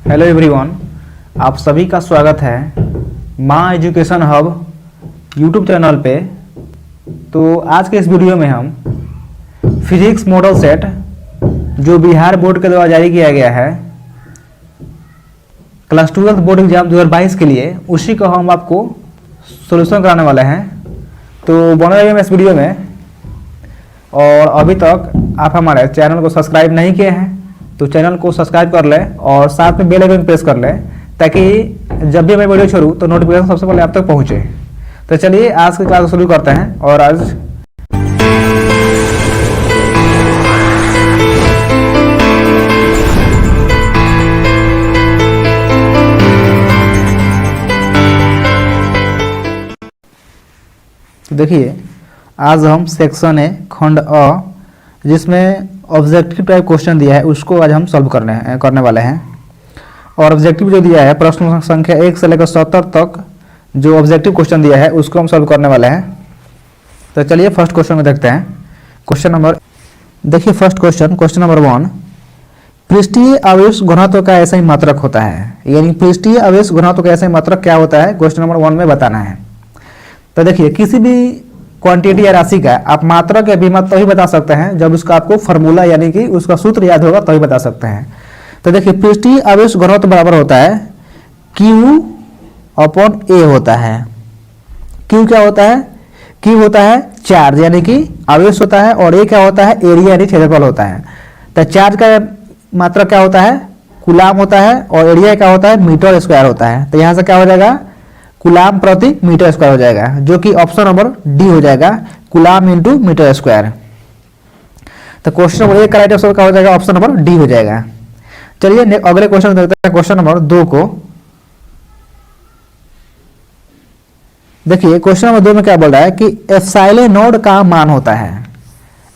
Hello everyone, आप सभी का स्वागत है माँ एजुकेशन हब यूट्यूब चैनल पे। तो आज के इस वीडियो में हम फिजिक्स मॉडल सेट जो बिहार बोर्ड के द्वारा जारी किया गया है क्लास 12 बोर्ड एग्जाम 2022 के लिए, उसी को हम आपको सोल्यूशन कराने वाले हैं। तो बने रहिए इस वीडियो में। और अभी तक आप हमारे चैनल को सब्सक्राइब नहीं किए हैं तो चैनल को सब्सक्राइब कर लें और साथ में बेल आइकन प्रेस कर लें, ताकि जब भी मैं वीडियो छोड़ूं तो नोटिफिकेशन सबसे पहले आप तक पहुंचे। तो चलिए आज की क्लास शुरू करते हैं। और आज देखिए, आज हम सेक्शन है खंड अ, जिसमें ऑब्जेक्टिव टाइप क्वेश्चन दिया है, उसको आज हम सॉल्व करने वाले हैं। और ऑब्जेक्टिव जो दिया है प्रश्न संख्या 1 से लेकर 70 तक जो ऑब्जेक्टिव क्वेश्चन दिया है उसको हम सॉल्व करने वाले हैं। तो चलिए फर्स्ट क्वेश्चन में देखते हैं। क्वेश्चन नंबर देखिए, फर्स्ट क्वेश्चन नंबर 1, पृष्ठीय आवेश घनत्व का ऐसा ही मात्रक होता है। यानी पृष्ठीय आवेश घनत्व का ऐसा ही मात्रक क्या होता है, क्वेश्चन नंबर 1 में बताना है। तो देखिए, किसी भी क्वांटिटी या राशि का आप मात्रक या विमात्रक तभी बता सकते हैं जब उसका आपको फार्मूला यानी कि उसका सूत्र याद होगा तभी बता सकते हैं। तो देखिए, पृष्ठीय आवेश घनत्व बराबर होता है Q अपॉन A होता है। Q क्या होता है? Q होता है चार्ज यानी कि आवेश होता है, और A क्या होता है? एरिया यानी क्षेत्रफल होता है। तो चार्ज का मात्रक क्या होता है? कूलाम होता है, और एरिया क्या होता है? मीटर स्क्वायर होता है। तो यहाँ से क्या हो जाएगा? कूलाम प्रति मीटर स्क्वायर हो जाएगा, जो कि ऑप्शन नंबर डी हो जाएगा, कूलाम इंटू मीटर स्क्वायर। तो क्वेश्चन नंबर 1 का राइट आंसर क्या हो जाएगा? ऑप्शन नंबर डी हो जाएगा। चलिए अगले क्वेश्चन देखते हैं, क्वेश्चन नंबर 2 को। देखिए, क्वेश्चन नंबर 2 में क्या बोल रहा है कि एप्सिलॉन नोड का मान होता है।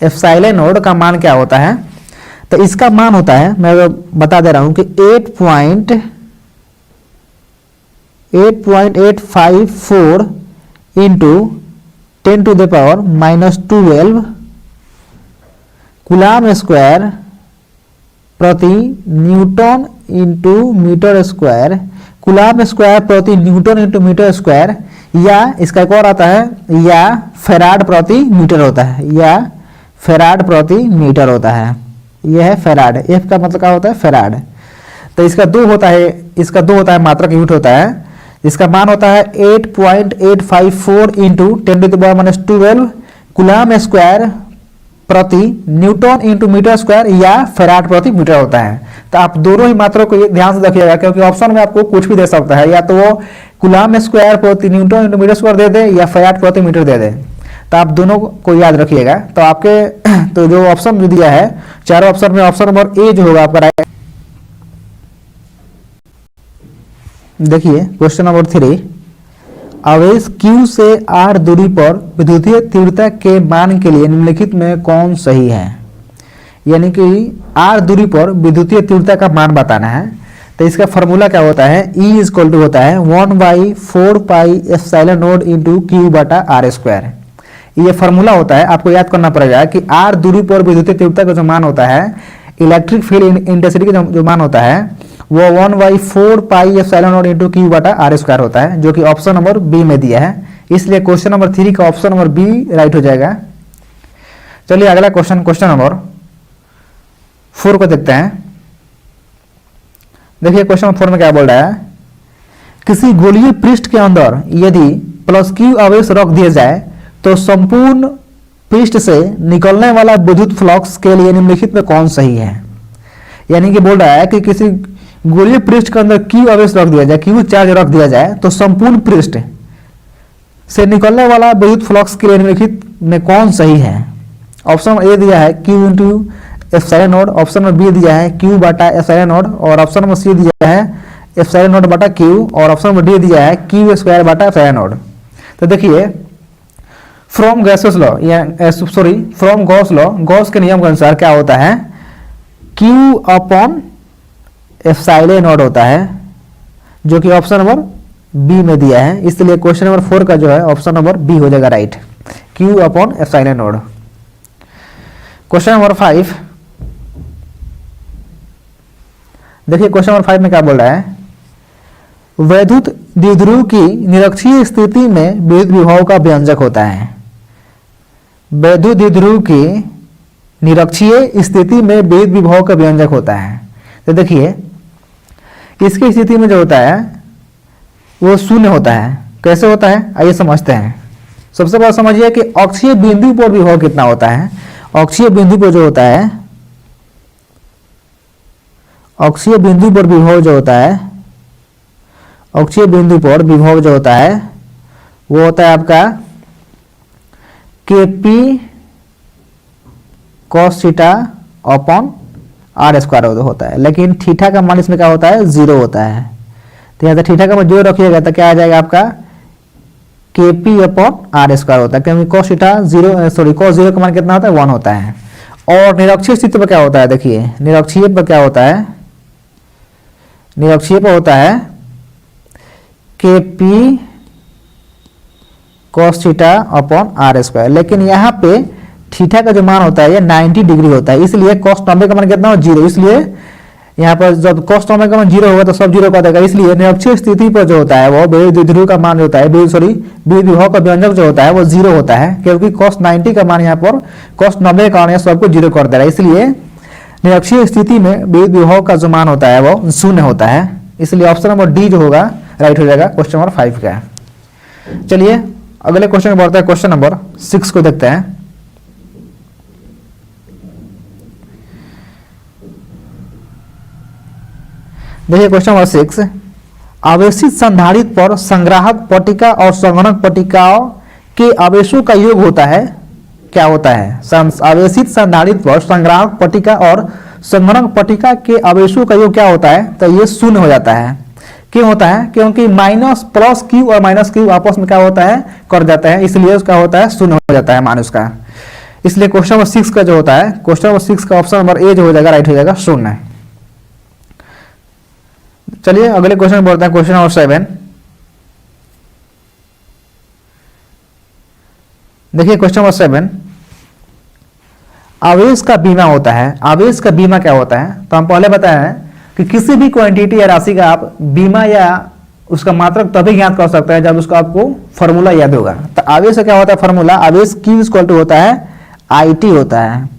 एप्सिलॉन नोड का मान क्या होता है? तो इसका मान होता है, मैं बता दे रहा हूं कि 8.854 into 10 to the power -12 coulomb square प्रति newton into metre square. Coulomb square प्रति न्यूटन इंटू मीटर स्क्वायर, या इसका एक और आता है, या फेराड प्रति मीटर होता है, या फेराड प्रति मीटर होता है। यह है फेराड। एफ का मतलब क्या होता है? फेराड। तो इसका 2 होता है मात्रक यूनिट होता है। इसका मान होता है 8.854 into 10 to the power -12 coulomb square प्रति न्यूटन इंटू मीटर स्क्वायर, या फेराड प्रति मीटर होता है। तो आप दोनों ही मात्रक को ध्यान से रखिएगा, क्योंकि ऑप्शन में आपको कुछ भी दे सकता है, या तो वो कूलाम स्क्वायर प्रति न्यूटन इंटू मीटर स्क्वायर दे दे, या फेराड प्रति मीटर दे दे। तो आप दोनों को याद रखिएगा। तो आपके तो जो ऑप्शन जो दिया है चारों ऑप्शन में, ऑप्शन नंबर ए जो होगा आपका राइट। देखिए क्वेश्चन नंबर 3, आवेश Q से R दूरी पर विद्युतीय तीव्रता के मान के लिए निम्नलिखित में कौन सही है। यानी कि R दूरी पर विद्युतीय तीव्रता का मान बताना है। तो इसका फॉर्मूला क्या होता है? E इक्वल टू होता है 1/4 pi epsilon node into Q बटा R स्क्वायर। ये फॉर्मूला होता है, आपको याद करना पड़ेगा कि R दूरी पर विद्युतीय तीव्रता का जो मान होता है, इलेक्ट्रिक फील्ड इंटेंसिटी का जो मान होता है वो 1/4 pi epsilon node into Q बटा R स्क्वायर होता है, जो कि ऑप्शन नंबर बी में दिया है। इसलिए क्वेश्चन नंबर 3 का ऑप्शन नंबर बी राइट हो जाएगा। चलिए अगला क्वेश्चन नंबर 4 को देखते हैं। देखिए क्वेश्चन नंबर 4 में क्या बोल रहा है, किसी गोलीय पृष्ठ के अंदर यदि +Q आवेश रख दिया जाए तो संपूर्ण पृष्ठ से निकलने वाला विद्युत फ्लक्स के लिए निम्नलिखित में कौन सही है। यानी कि बोल रहा है कि किसी गोलीय पृष्ठ के अंदर Q आवेश रख दिया जाए, Q चार्ज रख दिया जाए, तो संपूर्ण पृष्ठ से निकलने वाला विद्युत फ्लक्स के लिए निम्नलिखित में कौन सही है। ऑप्शन नंबर ए दिया है Q into epsilon naught, option number B दिया है Q बटा एप्सिलॉन नोड, और ऑप्शन नंबर सी दिया है एप्सिलॉन नोड बटा Q, और ऑप्शन नंबर डी दिया है Q स्क्वायर बटा एप्सिलॉन नोड। तो देखिए, फ्रॉम गॉस लॉ, गॉस के नियम के अनुसार क्या होता है? Q अपॉन एप्सिलॉन नोड होता है, जो कि ऑप्शन नंबर बी में दिया है। इसलिए क्वेश्चन नंबर 4 का जो है ऑप्शन नंबर बी हो जाएगा right, Q upon epsilon node. Question number 5, देखिए क्वेश्चन नंबर 5 में क्या बोल रहा है, वैद्युत द्विध्रुव की निरक्षीय स्थिति में विद्युत विभव का व्यंजक होता है। वैद्युत द्विध्रुव की निरक्षीय स्थिति में विद्युत विभव का व्यंजक होता है। तो देखिए इसकी स्थिति में जो होता है वो शून्य होता है। कैसे होता है आइए समझते हैं। सबसे पहले समझिए कि अक्षीय बिंदु पर विभव कितना होता है। अक्षीय बिंदु पर जो होता है, अक्षीय बिंदु पर विभव जो होता है, अक्षीय बिंदु पर विभव जो होता है वो होता है आपका KP cos theta upon R square होता है। लेकिन थीटा का मान इसमें क्या होता है, 0 होता है। तो यहाँ से थीटा का मान 0 रखिएगा तो क्या आ जाएगा आपका KP अपॉन R स्क्वायर होता है, क्योंकि cos थीटा cos 0 का मान कितना होता है, 1 होता है। और निरक्षीय स्थिति पर क्या होता है, देखिए निरक्षीय पर क्या होता है, निरक्षीय पर होता है KP cos theta upon R square. लेकिन यहाँ पे थीटा का जो मान होता है ये 90 डिग्री होता है, इसलिए cos 90 का मान कितना हो, 0। इसलिए यहाँ पर जब cos 90 का मान 0 होगा तो सब 0 कर देगा। इसलिए निरक्षीय स्थिति पर जो होता है वो विद्युत द्विध्रुव का मान जो होता है, विद्युत विभव का व्यंजक जो होता है वो 0 होता है, क्योंकि cos 90 का मान यहाँ पर cos 90 का मान सबको 0 कर दे रहा है। इसलिए निरक्षीय स्थिति में विद्युत विभव का जो मान होता है वो शून्य होता है। इसलिए ऑप्शन नंबर डी जो होगा राइट हो जाएगा क्वेश्चन नंबर 5 का। चलिए अगले क्वेश्चन में बढ़ते हैं, क्वेश्चन नंबर 6 को देखते हैं। देखिए क्वेश्चन नंबर 6, आवेशित संधारित्र पर संग्राहक पट्टिका और संगणक पट्टिकाओं के आवेशों का योग होता है, क्या होता है। आवेशित संधारित्र पर संग्राहक पट्टिका और संगणक पट्टिका के आवेशों का योग क्या होता है, तो ये शून्य हो जाता है। क्यों होता है, क्योंकि माइनस प्लस क्यू और माइनस क्यू आपस में क्या होता है, कर जाता है, इसलिए उसका होता है शून्य हो जाता है मान उसका। इसलिए क्वेश्चन नंबर 6 का जो होता है, क्वेश्चन नंबर 6 का ऑप्शन नंबर ए जो हो जाएगा राइट हो जाएगा, शून्य। चलिए अगले क्वेश्चन में बढ़ते हैं, क्वेश्चन नंबर 7। देखिए क्वेश्चन नंबर 7, आवेश का बीमा होता है। आवेश का बीमा क्या होता है, तो हम पहले बताए हैं कि किसी भी क्वांटिटी या राशि का आप बीमा या उसका मात्रक तभी ज्ञात कर सकते हैं जब उसका आपको फॉर्मूला याद होगा। तो आवेश का क्या होता है फॉर्मूला, आवेश Q इक्वल टू होता है IT होता है।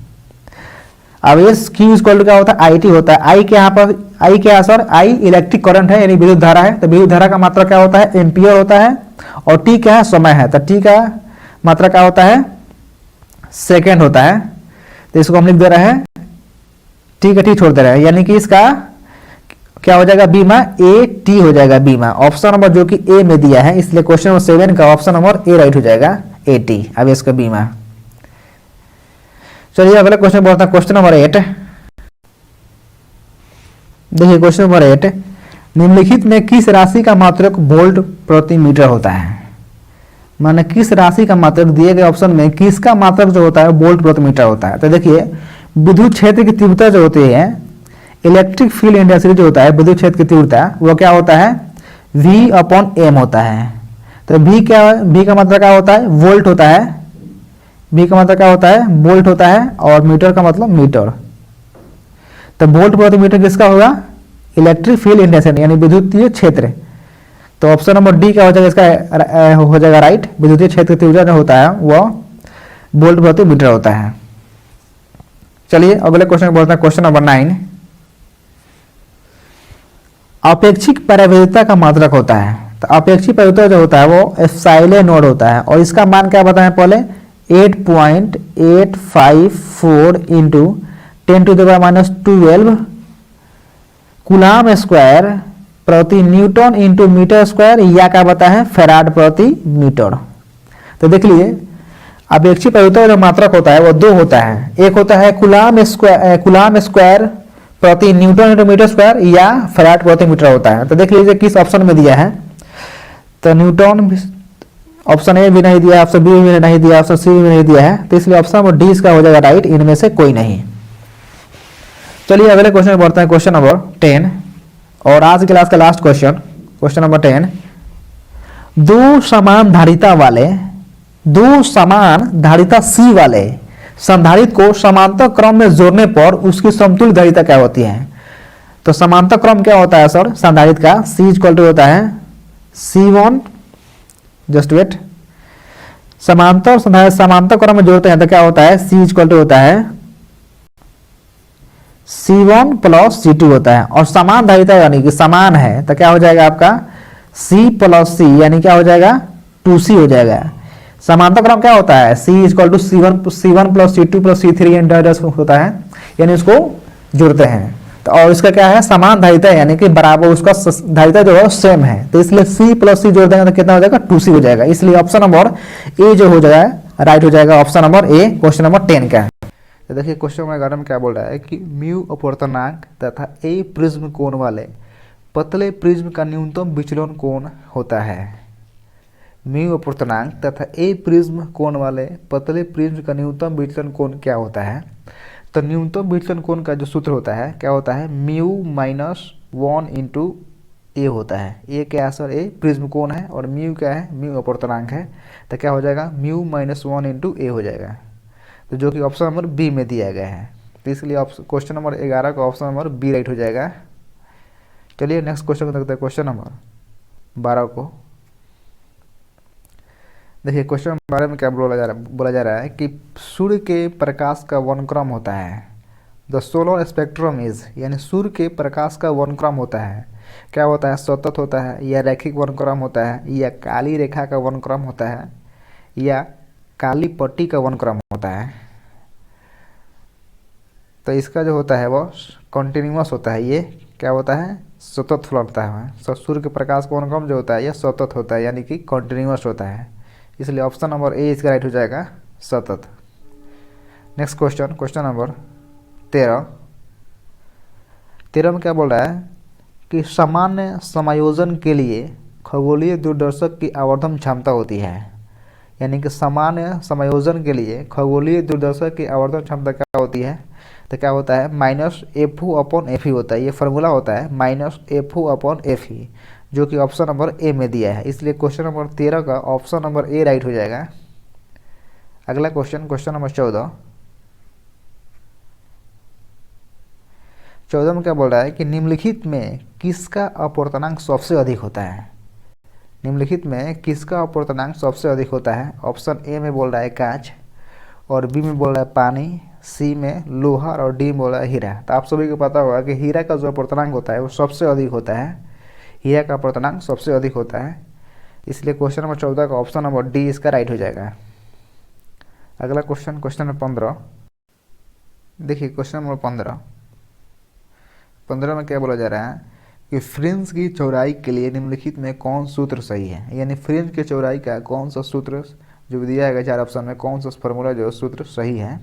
आवेश Q इक्वल टू क्या होता है, IT होता है। I के यहाँ पर I क्या है सर, I इलेक्ट्रिक करंट है, यानी विद्युत धारा है। तो विद्युत धारा का मात्रा क्या होता है, एम्पियर होता है। और T क्या है, समय है। तो T का मात्रा क्या होता है, सेकेंड होता है। तो इसको हम लिख दे रहे हैं T का T छोड़ दे रहे हैं, यानी कि इसका क्या हो जाएगा, बीमा AT हो जाएगा बीमा। ऑप्शन नंबर जो कि ए में दिया है, इसलिए क्वेश्चन नंबर 7 का ऑप्शन नंबर ए राइट हो जाएगा, AT आवेश का बीमा। चलिए अगले क्वेश्चन बढ़ते हैं, क्वेश्चन नंबर 8। देखिए क्वेश्चन नंबर 8, निम्नलिखित में किस राशि का मात्रक वोल्ट प्रति मीटर होता है। माने किस राशि का मात्रक दिए गए ऑप्शन में किसका मात्रक जो होता है वोल्ट प्रति मीटर होता है। तो देखिए विद्युत क्षेत्र की तीव्रता जो होती है, इलेक्ट्रिक फील्ड इंटेंसिटी जो होता है विद्युत क्षेत्र की तीव्रता, वो क्या होता है, V अपॉन M होता है। तो V क्या है, V का मतलब क्या होता है, वोल्ट होता है। V का मतलब क्या होता है, वोल्ट होता है। और मीटर का मतलब मीटर। तो वोल्ट प्रति मीटर किसका होगा, इलेक्ट्रिक फील्ड इंटेंसिटी यानी विद्युतीय क्षेत्र। तो ऑप्शन नंबर डी क्या हो जाएगा, इसका हो जाएगा राइट। विद्युतीय क्षेत्र की तीव्रता जो होता है वह वोल्ट प्रति मीटर होता है। चलिए अगले क्वेश्चन में बढ़ते हैं, क्वेश्चन नंबर 9। अपेक्षिक परावैद्युता का मात्रक होता है। तो अपेक्षिक परावैद्युता जो होता है वो एप्सिलॉन नोड होता है। और इसका मान क्या बताएं पहले, 8.854 इंटू 10⁻⁻12 कूलाम स्क्वायर प्रति न्यूटन इंटू मीटर स्क्वायर, या क्या बताया है फैराड प्रति मीटर। तो देख लीजिए अपेक्षित परावैद्युता जो मात्रक होता है वो दो होता है। एक होता है कूलाम स्क्वायर प्रति न्यूटन इंटू मीटर स्क्वायर, या फैराड प्रति मीटर होता है। तो देख लीजिए किस ऑप्शन में दिया है। तो न्यूटन ऑप्शन ए भी नहीं दिया, ऑप्शन बी भी नहीं दिया, ऑप्शन सी भी नहीं दिया है। तो इसलिए ऑप्शन नंबर डी इसका हो जाएगा राइट, इनमें से कोई नहीं। चलिए अगले क्वेश्चन में बढ़ते हैं, क्वेश्चन नंबर 10 और आज क्लास का लास्ट क्वेश्चन, क्वेश्चन नंबर 10। दो समान धारिता C वाले संधारित्र को समांतर क्रम में जोड़ने पर उसकी समतुल्य धारिता क्या होती है। तो समांतर क्रम क्या होता है सर संधारित्र का, C इक्वल टू होता है C1, जस्ट वेट, समांतर संधारित्र समांतर क्रम में जोड़ते हैं तो क्या होता है C इक्वल टू होता है C1 प्लस C2 होता है, और समान धारिता यानी कि समान है तो क्या हो जाएगा आपका C प्लस C यानी क्या हो जाएगा 2C हो जाएगा। समांतर क्रम क्या होता है C equal to C1 plus C2 plus C3 होता है, यानी उसको जोड़ते हैं तो, और इसका क्या है समान धारिता यानी कि बराबर, उसका धारिता जो है सेम है, तो इसलिए C प्लस C जोड़ देंगे तो कितना हो जाएगा 2C हो जाएगा। इसलिए ऑप्शन नंबर ए जो हो जाएगा राइट हो जाएगा, ऑप्शन नंबर ए क्वेश्चन नंबर 10 का है। तो देखिए क्वेश्चन नंबर 11 में क्या बोल रहा है कि म्यू अपवर्तनांक तथा ए प्रिज्म कोण वाले पतले प्रिज्म का न्यूनतम विचलन कोण होता है। म्यू अपवर्तनांक तथा ए प्रिज्म कोण वाले पतले प्रिज्म का न्यूनतम विचलन कोण क्या होता है। तो न्यूनतम विचलन कोण का जो सूत्र होता है क्या होता है म्यू माइनस 1 इंटू ए होता है। ए क्या है सर, ए प्रिज्म कोण है, और म्यू क्या है, म्यू अपवर्तनांक है, तो क्या हो जाएगा म्यू माइनस 1 इंटू ए हो जाएगा, तो जो कि ऑप्शन नंबर बी में दिया गया है। तो इसलिए क्वेश्चन नंबर 11 का ऑप्शन नंबर बी राइट हो जाएगा। चलिए नेक्स्ट क्वेश्चन को देखते हैं, क्वेश्चन नंबर 12 को। देखिए क्वेश्चन 12 में क्या बोला जा रहा है कि सूर्य के प्रकाश का वर्णक्रम होता है। द सोलर स्पेक्ट्रम इज, यानी सूर्य के प्रकाश का वर्णक्रम होता है, क्या होता है सतत होता है, या रैखिक वर्णक्रम होता है, या काली रेखा का वर्णक्रम होता है, या काली पट्टी का वर्णक्रम होता है। तो इसका जो होता है वो कॉन्टिन्यूअस होता है, ये क्या होता है सतत फ्लरता है। सूर्य के प्रकाश का वर्णक्रम जो होता है यह सतत होता है, यानी कि कॉन्टिन्यूअस होता है, इसलिए ऑप्शन नंबर ए इसका राइट हो जाएगा सतत। नेक्स्ट क्वेश्चन, क्वेश्चन नंबर 13 में क्या बोल रहा है कि सामान्य समायोजन के लिए खगोलीय दूरदर्शक की आवर्धन क्षमता होती है, यानी कि सामान्य समायोजन के लिए खगोलीय दूरदर्शक की आवर्धन क्षमता क्या होती है। तो क्या होता है माइनस एफ अपॉन एफ ही होता है, ये फार्मूला होता है माइनस एफ अपॉन एफ ही, जो कि ऑप्शन नंबर ए में दिया है, इसलिए क्वेश्चन नंबर 13 का ऑप्शन नंबर ए राइट हो जाएगा। अगला क्वेश्चन, क्वेश्चन नंबर 14 में क्या बोल रहा है कि निम्नलिखित में किसका अपवर्तनांक सबसे अधिक होता है। निम्नलिखित में किसका अपवर्तनांक सबसे अधिक होता है। ऑप्शन ए में बोल रहा है कांच, और बी में बोल रहा है पानी, सी में लोहा, और डी में बोल रहा है हीरा। तो आप सभी को पता होगा कि हीरा का जो अपवर्तनांक होता है वो सबसे अधिक होता है, हीरा का अपवर्तनांक सबसे अधिक होता है, इसलिए क्वेश्चन नंबर 14 का ऑप्शन नंबर डी इसका राइट हो जाएगा। अगला क्वेश्चन, क्वेश्चन नंबर 15। देखिए क्वेश्चन नंबर 15 में क्या बोला जा रहा है कि फ्रिंज की चौड़ाई के लिए निम्नलिखित में कौन सूत्र सही है, यानी फ्रिंज की चौड़ाई का कौन सा सूत्र जो दिया है 4 ऑप्शन में, कौन सा फॉर्मूला जो सूत्र सही है।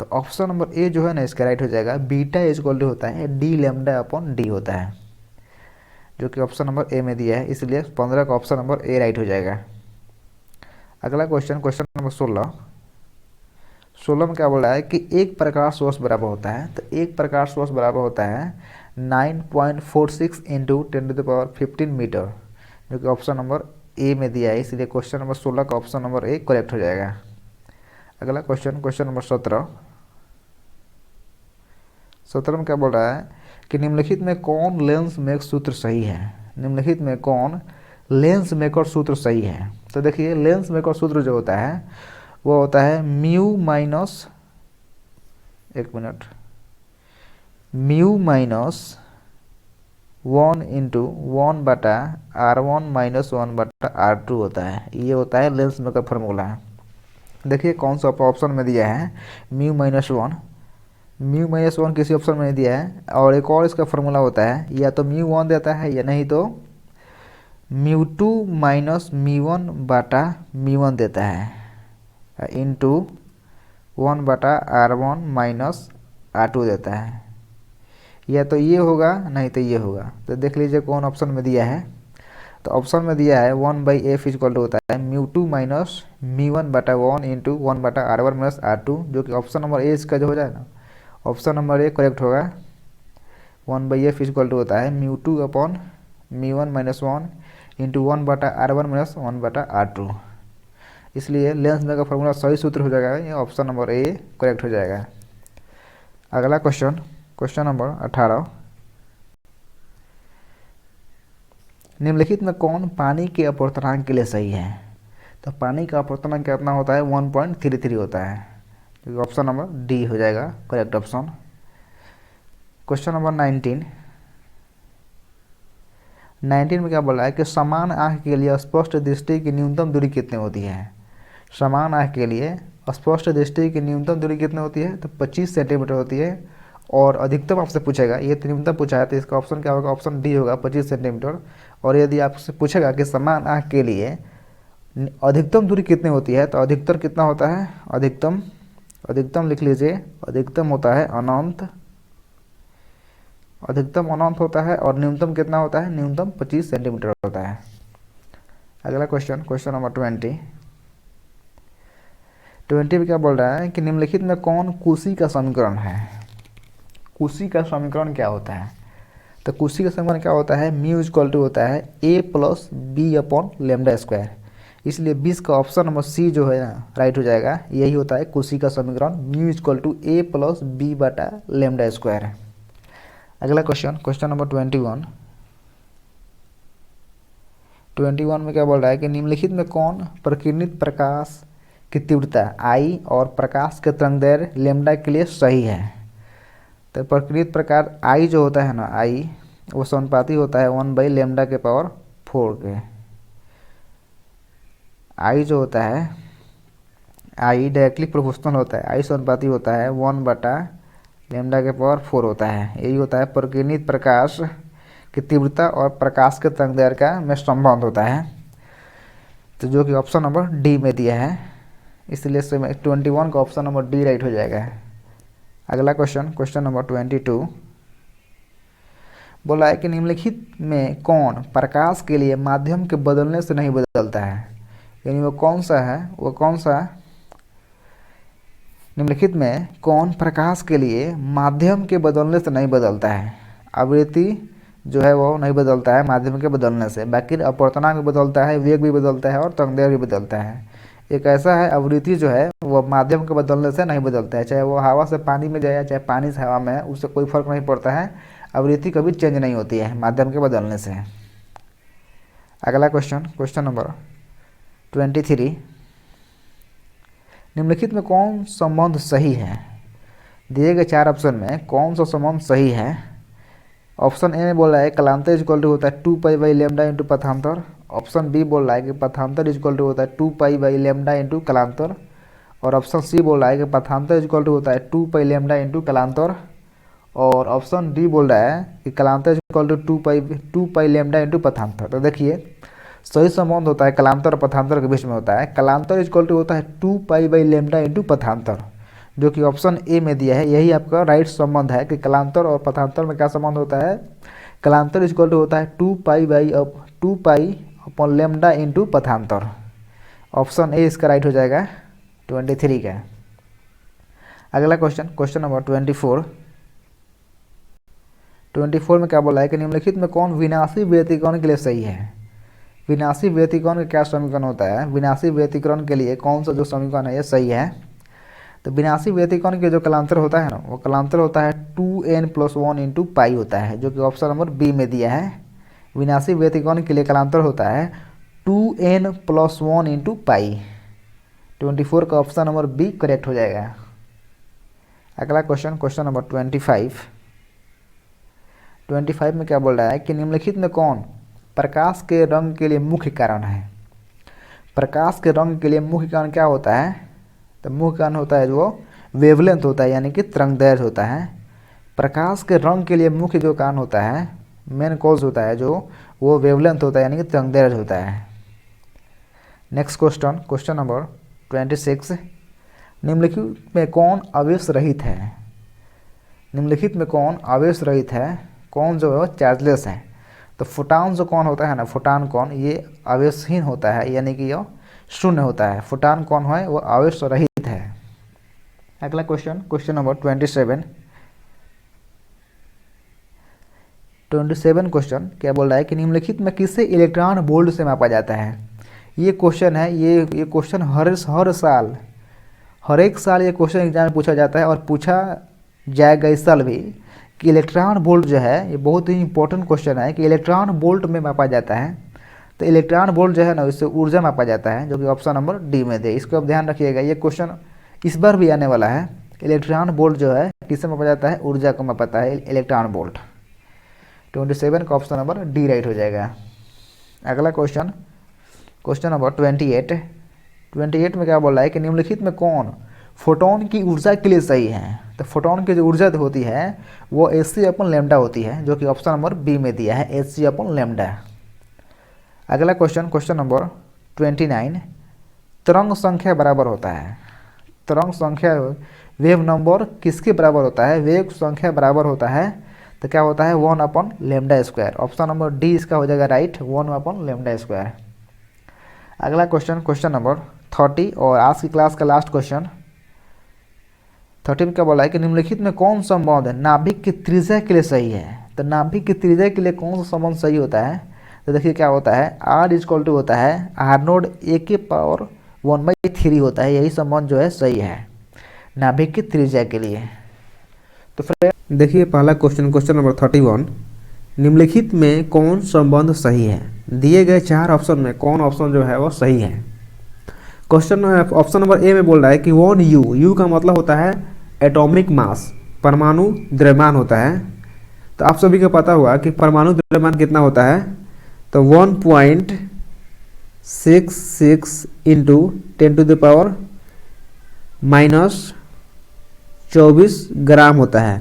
तो ऑप्शन नंबर ए जो है ना इसका राइट हो जाएगा, बीटा इक्वल टू होता है डी लैम्डा अपॉन डी होता है, जो कि ऑप्शन नंबर ए में दिया है, इसलिए 15 का ऑप्शन नंबर ए राइट हो जाएगा। अगला क्वेश्चन, क्वेश्चन नंबर 16 में क्या बोल रहा है कि एक प्रकाश वर्ष बराबर होता है। तो एक प्रकाश वर्ष बराबर होता है 9.46 इंटू 10⁻15 मीटर, जो कि ऑप्शन नंबर ए में दिया है, इसलिए क्वेश्चन नंबर 16 का ऑप्शन नंबर ए करेक्ट हो जाएगा। अगला क्वेश्चन, क्वेश्चन नंबर 17 में क्या बोल रहा है कि निम्नलिखित में कौन लेंस मेक सूत्र सही है। निम्नलिखित में कौन लेंस मेकर सूत्र सही है। तो देखिए लेंस मेकर सूत्र जो होता है वो होता है म्यू माइनस, एक minute, mu minus 1 into 1/R1 minus 1/R2 होता है, ये होता है लेंस मेकर फार्मूला। देखिए कौन सा ऑप्शन में दिया है म्यू माइनस 1, म्यू माइनस 1 किसी ऑप्शन में नहीं दिया है, और एक और इसका फार्मूला होता है या तो म्यू 1 देता है या नहीं तो म्यू 2 माइनस म्यू 1/म्यू 1 देता है, इंटू 1/R1 माइनस R2 देता है, या तो ये होगा नहीं तो ये होगा। तो देख लीजिए कौन ऑप्शन में दिया है। तो ऑप्शन में दिया है 1/f इक्वल टू होता है mu 2 minus mu 1/1 into 1/R1 minus R2, जो कि ऑप्शन नंबर ए इसका जो हो जाए ना, ऑप्शन नंबर ए करेक्ट होगा। 1/f इक्वल टू होता है mu 2 upon mu 1 minus 1 into 1/R1 minus 1/R2, इसलिए लेंस मेकर का फॉर्मूला सही सूत्र हो जाएगा, ये ऑप्शन नंबर ए करेक्ट हो जाएगा। अगला क्वेश्चन, क्वेश्चन नंबर 18। निम्नलिखित में कौन पानी के अपवर्तनांक के लिए सही है? तो पानी का अपवर्तनांक कितना होता है? 1.33 होता है, तो ऑप्शन नंबर डी हो जाएगा करेक्ट ऑप्शन। क्वेश्चन नंबर 19 में क्या बोला है कि समान आंख के लिए स्पष्ट दृष्टि की न्यूनतम दूरी कितनी होती है? समान आंख के लिए स्पष्ट दृष्टि की न्यूनतम दूरी कितनी होती है? तो 25 सेंटीमीटर होती है। और अधिकतम आपसे पूछेगा, ये तो न्यूनतम पूछा है, तो इसका ऑप्शन क्या होगा? ऑप्शन डी होगा 25 सेंटीमीटर। और यदि आपसे पूछेगा कि समान आंख के लिए अधिकतम दूरी कितनी होती है, तो अधिकतम कितना होता है? अधिकतम लिख लीजिए, अधिकतम होता है अनंत, अधिकतम अनंत होता है। और न्यूनतम कितना होता है? न्यूनतम 25 सेंटीमीटर होता है। अगला क्वेश्चन, क्वेश्चन नंबर 20 में क्या बोल रहा है कि निम्नलिखित में कौन कुशी का समीकरण है? कुशी का समीकरण क्या होता है? तो कुशी का समीकरण क्या होता है? म्यू इक्वल टू होता है a plus B upon lambda square. इसलिए 20 का ऑप्शन नंबर सी जो है ना राइट हो जाएगा। यही होता है कुशी का समीकरण, mu equal to a plus B बटा लेमडा स्क्वायर। अगला क्वेश्चन, क्वेश्चन नंबर 21 में क्या बोल रहा है कि निम्नलिखित में कौन प्रकीर्णित प्रकाश की तीव्रता आई और प्रकाश के तरंगदैर्घ्य लेमडा के लिए सही है? तो प्रकीर्णित प्रकाश आई जो होता है ना, आई वो समानुपाती होता है 1/λ के पावर 4 के। आई जो होता है, आई डायरेक्टली प्रोपोर्शनल होता है, आई समानुपाती होता है 1/λ के पावर 4 होता है। यही होता है प्रकीर्णित प्रकाश की तीव्रता और प्रकाश के तरंगदैर्घ्य का में संबंध होता है, तो जो कि ऑप्शन नंबर डी में दिया है। इसलिए 21 का ऑप्शन नंबर डी राइट हो जाएगा। अगला क्वेश्चन, क्वेश्चन नंबर 22 बोला है कि निम्नलिखित में कौन प्रकाश के लिए माध्यम के बदलने से नहीं बदलता है? यानी वो कौन सा है? वो कौन सा निम्नलिखित में कौन प्रकाश के लिए माध्यम के बदलने से नहीं बदलता है? आवृत्ति जो है वो नहीं बदलता है माध्यम के बदलने से, बाकी अपवर्तनांक भी बदलता है, वेग भी बदलता है और तरंगदैर्घ्य भी बदलता है। एक ऐसा है आवृत्ति जो है वो माध्यम के बदलने से नहीं बदलता है, चाहे वो हवा से पानी में जाए चाहे पानी से हवा में, उससे कोई फर्क नहीं पड़ता है। आवृत्ति कभी चेंज नहीं होती है माध्यम के बदलने से। अगला क्वेश्चन, क्वेश्चन नंबर 23 निम्नलिखित में कौन संबंध सही है? दिए गए 4 ऑप्शन में कौन सा संबंध सही है? ऑप्शन ए में बोल रहा है कलांतर इक्वल टू होता है 2π/λ इंटू पथांतर। ऑप्शन बी बोल रहा है कि पथांतर इक्वल टू होता है 2π/λ इंटू कलांतर। और ऑप्शन सी बोल रहा है कि पथांतर इक्वल टू होता है 2π/λ इंटू कलांतर। और ऑप्शन डी बोल रहा है कि कलांतर इक्वल टू 2π/λ इंटू पथांतर। तो देखिए सही संबंध होता है कलांतर और पथांतर के बीच में होता है। कलांतर इक्वल टू होता है 2π/λ इंटू पथांतर, जो कि ऑप्शन ए में दिया है। यही आपका राइट संबंध है कि कलांतर और पथांतर में क्या संबंध होता है? कलांतर इक्वल टू होता है 2π/λ इंटू पथांतर। ऑप्शन ए इसका राइट हो जाएगा 23 का। अगला क्वेश्चन, क्वेश्चन नंबर 24 में क्या बोला है कि निम्नलिखित में कौन विनाशी व्यतिकरण के लिए सही है? विनाशी व्यतिकरण का क्या समीकरण होता है? विनाशी व्यतिकरण के लिए कौन सा जो समीकरण है ये सही है? तो विनाशी व्यतिकरण के जो कलांतर होता है ना, वो कलांतर होता है 2n+1 इंटू पाई होता है, जो कि ऑप्शन नंबर बी में दिया है। विनाशी व्यतिकरण के लिए कलांतर होता है 2n+1 इंटू पाई। 24 का ऑप्शन नंबर बी करेक्ट हो जाएगा। अगला क्वेश्चन, क्वेश्चन नंबर 25 में क्या बोल रहा है कि निम्नलिखित में कौन प्रकाश के रंग के लिए मुख्य कारण है? प्रकाश के रंग के लिए मुख्य कारण क्या होता है? तो मुख्य कारण होता है जो वेवलेंथ होता है, यानी कि तरंगदैर्घ्य होता है। प्रकाश के रंग के लिए मुख्य जो कारण होता है, मेन कॉज होता है जो, वो वेवलेंथ होता है, यानी कि तरंगदैर्घ्य होता है। नेक्स्ट क्वेश्चन, क्वेश्चन नंबर 26 निम्नलिखित में कौन आवेश रहित है? निम्नलिखित में कौन आवेश रहित है? कौन जो है चार्जलेस है? तो फोटान जो कौन होता है ना, फोटान कौन, ये आवेशहीन होता है, यानी कि यह शून्य होता है। फोटान कौन है? वो आवेश रहित है। अगला क्वेश्चन, क्वेश्चन नंबर 27 क्वेश्चन क्या बोल रहा है कि निम्नलिखित में किसे इलेक्ट्रॉन वोल्ट से मापा जाता है? ये क्वेश्चन है, ये क्वेश्चन हर साल, हर एक साल ये क्वेश्चन एग्जाम में पूछा जाता है और पूछा जाएगा इस साल भी कि इलेक्ट्रॉन वोल्ट जो है, ये बहुत ही इंपॉर्टेंट क्वेश्चन है कि इलेक्ट्रॉन वोल्ट में मापा जाता है। तो इलेक्ट्रॉन वोल्ट जो है ना, उससे ऊर्जा मापा जाता है, जो कि ऑप्शन नंबर डी में दे। इसको आप ध्यान रखिएगा, ये क्वेश्चन इस बार भी आने वाला है। इलेक्ट्रॉन वोल्ट जो है किससे मापा जाता है? ऊर्जा को मापाता है इलेक्ट्रॉन वोल्ट। 27 का ऑप्शन नंबर डी राइट हो जाएगा। अगला क्वेश्चन, क्वेश्चन नंबर 28 में क्या बोल रहा है कि निम्नलिखित में कौन फोटोन की ऊर्जा के लिए सही है? तो फोटोन की जो ऊर्जा होती है वो hc/λ होती है, जो कि ऑप्शन नंबर बी में दिया है, hc/λ। अगला क्वेश्चन, क्वेश्चन नंबर 29, तरंग संख्या बराबर होता है। तरंग संख्या वेव नंबर किसके बराबर होता है? वेव संख्या बराबर होता है तो क्या होता है? 1/λ²। ऑप्शन नंबर डी इसका हो जाएगा राइट, 1/λ²। अगला क्वेश्चन, क्वेश्चन नंबर 30 और आज की क्लास का लास्ट क्वेश्चन 30 में क्या बोला है कि निम्नलिखित में कौन सा संबंध नाभिक की त्रिज्या के लिए सही है? तो नाभिक की त्रिज्या के लिए कौन सा संबंध सही होता है? तो देखिए क्या होता है, R होता है R0 A⁴ होता है, यही संबंध जो है सही है नाभिक की त्रिज्या के लिए। तो फिर देखिए पहला क्वेश्चन, क्वेश्चन नंबर 31, निम्नलिखित में कौन संबंध सही है? दिए गए 4 ऑप्शन में कौन ऑप्शन जो है वो सही है? क्वेश्चन ऑप्शन नंबर ए में बोल रहा है कि 1U, U का मतलब होता है एटॉमिक मास, परमाणु द्रव्यमान होता है। तो आप सभी को पता होगा कि परमाणु द्रव्यमान कितना होता है? तो 1.66 इंटू 10⁻⁻24 ग्राम होता है,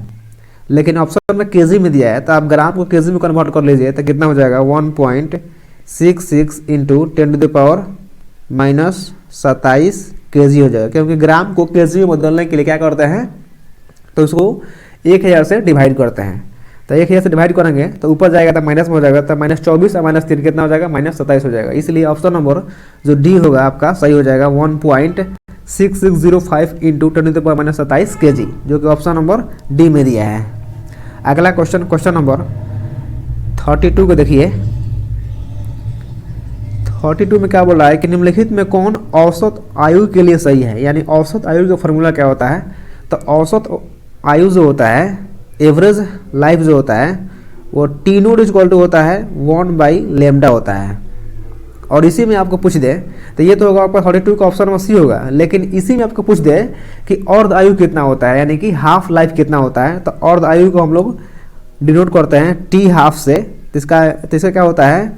लेकिन ऑप्शन में केजी में दिया है, तो आप ग्राम को केजी में कन्वर्ट कर लीजिए तो कितना हो जाएगा? 1.66 इंटू 10⁻⁻27 केजी हो जाएगा, क्योंकि ग्राम को केजी में बदलने के लिए क्या करते हैं? तो उसको 1000 से डिवाइड करते हैं। तो 1000 से डिवाइड करेंगे तो ऊपर जाएगा तो माइनस में हो जाएगा, तो -24 और -3 कितना हो जाएगा? -27 हो जाएगा। इसलिए ऑप्शन नंबर जो डी होगा आपका सही हो जाएगा, 1.6605 इंटू 10⁻⁻27 केजी, जो कि ऑप्शन नंबर डी में दिया है। अगला क्वेश्चन, क्वेश्चन नंबर 32 को देखिए। 32 में क्या बोल रहा है कि निम्नलिखित में कौन औसत आयु के लिए सही है? यानी औसत आयु का फॉर्मूला क्या होता है? तो औसत आयु जो होता है, एवरेज लाइफ जो होता है, वो T0 होता है 1/λ होता है। और इसी में आपको पूछ दे, तो ये तो होगा आपका 32 का ऑप्शन में सी होगा, लेकिन इसी में आपको पूछ दे कि अर्ध आयु कितना होता है, यानी कि हाफ लाइफ कितना होता है। तो अर्ध आयु को हम लोग डिनोट करते हैं T½ से, तो इसका क्या होता है?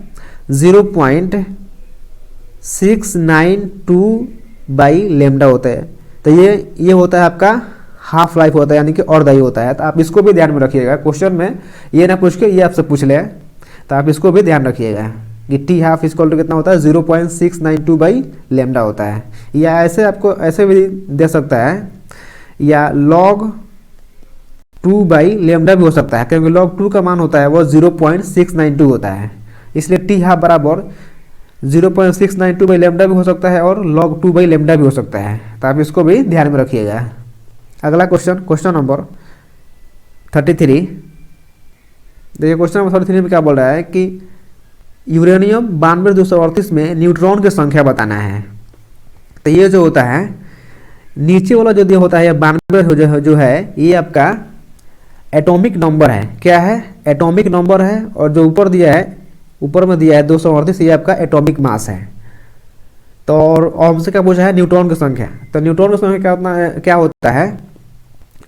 0.692/λ होता है। तो ये होता है आपका हाफ लाइफ होता है, यानी कि अर्ध आयु होता है। तो आप इसको भी ध्यान में रखिएगा, क्वेश्चन में ये ना पूछ के ये आपसे पूछ ले, तो आप इसको भी ध्यान रखिएगा कि T½ कितना होता है? 0.692/λ होता है। या ऐसे आपको ऐसे भी दे सकता है, या log 2/λ भी हो सकता है, क्योंकि log 2 का मान होता है वो 0.692 होता है। इसलिए T½ बराबर 0.692/λ भी हो सकता है और log 2/λ भी हो सकता है। तो आप इसको भी ध्यान में रखिएगा। अगला क्वेश्चन, क्वेश्चन नंबर 33, देखिए क्वेश्चन नंबर 33 में क्या बोल रहा है कि यूरेनियम 9238 में न्यूट्रॉन की संख्या बताना है। तो ये जो होता है नीचे वाला जो होता है 92 जो है, ये आपका एटॉमिक नंबर है। क्या है? एटॉमिक नंबर है। और जो ऊपर दिया है, ऊपर में दिया है 238, ये आपका एटॉमिक मास है। तो और हमसे क्या पूछा है? न्यूट्रॉन की संख्या। तो न्यूट्रॉन की संख्या क्या होता है?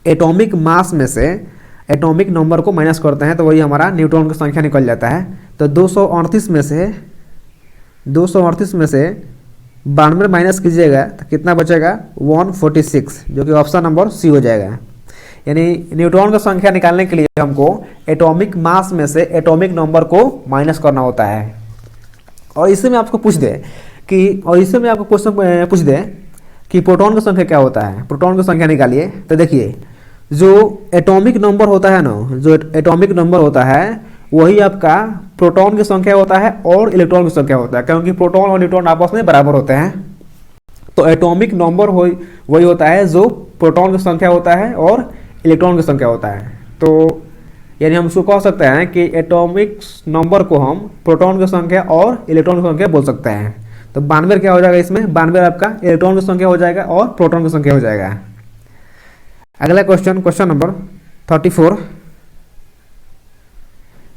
एटॉमिक मास में से एटॉमिक नंबर को माइनस करते हैं, तो वही हमारा न्यूट्रॉन की संख्या निकल जाता है। तो 238 में से 92 माइनस कीजिएगा तो कितना बचेगा? 146, जो कि ऑप्शन नंबर सी हो जाएगा। यानी न्यूट्रॉन की संख्या निकालने के लिए हमको एटॉमिक मास में से एटॉमिक नंबर को माइनस करना होता है। और इसी में आपको पूछ दे कि, और इसी में आपको क्वेश्चन पूछ दे कि प्रोटॉन की संख्या क्या होता है? प्रोटॉन की संख्या निकालिए। तो देखिए जो एटॉमिक नंबर होता है ना, जो एटॉमिक नंबर होता है वही आपका प्रोटॉन की संख्या होता है और इलेक्ट्रॉन की संख्या होता है, क्योंकि प्रोटॉन और न्यूट्रॉन आपस में बराबर होते हैं। तो एटॉमिक नंबर वही होता है जो प्रोटॉन की संख्या होता है और इलेक्ट्रॉन की संख्या होता है। तो यानी हम उसको कह सकते हैं कि एटॉमिक नंबर को हम प्रोटॉन की संख्या और इलेक्ट्रॉन की संख्या बोल सकते हैं। तो 92 क्या हो जाएगा? इसमें 92 आपका इलेक्ट्रॉन की संख्या हो जाएगा और प्रोटॉन की संख्या हो जाएगा। अगला क्वेश्चन, क्वेश्चन नंबर 34,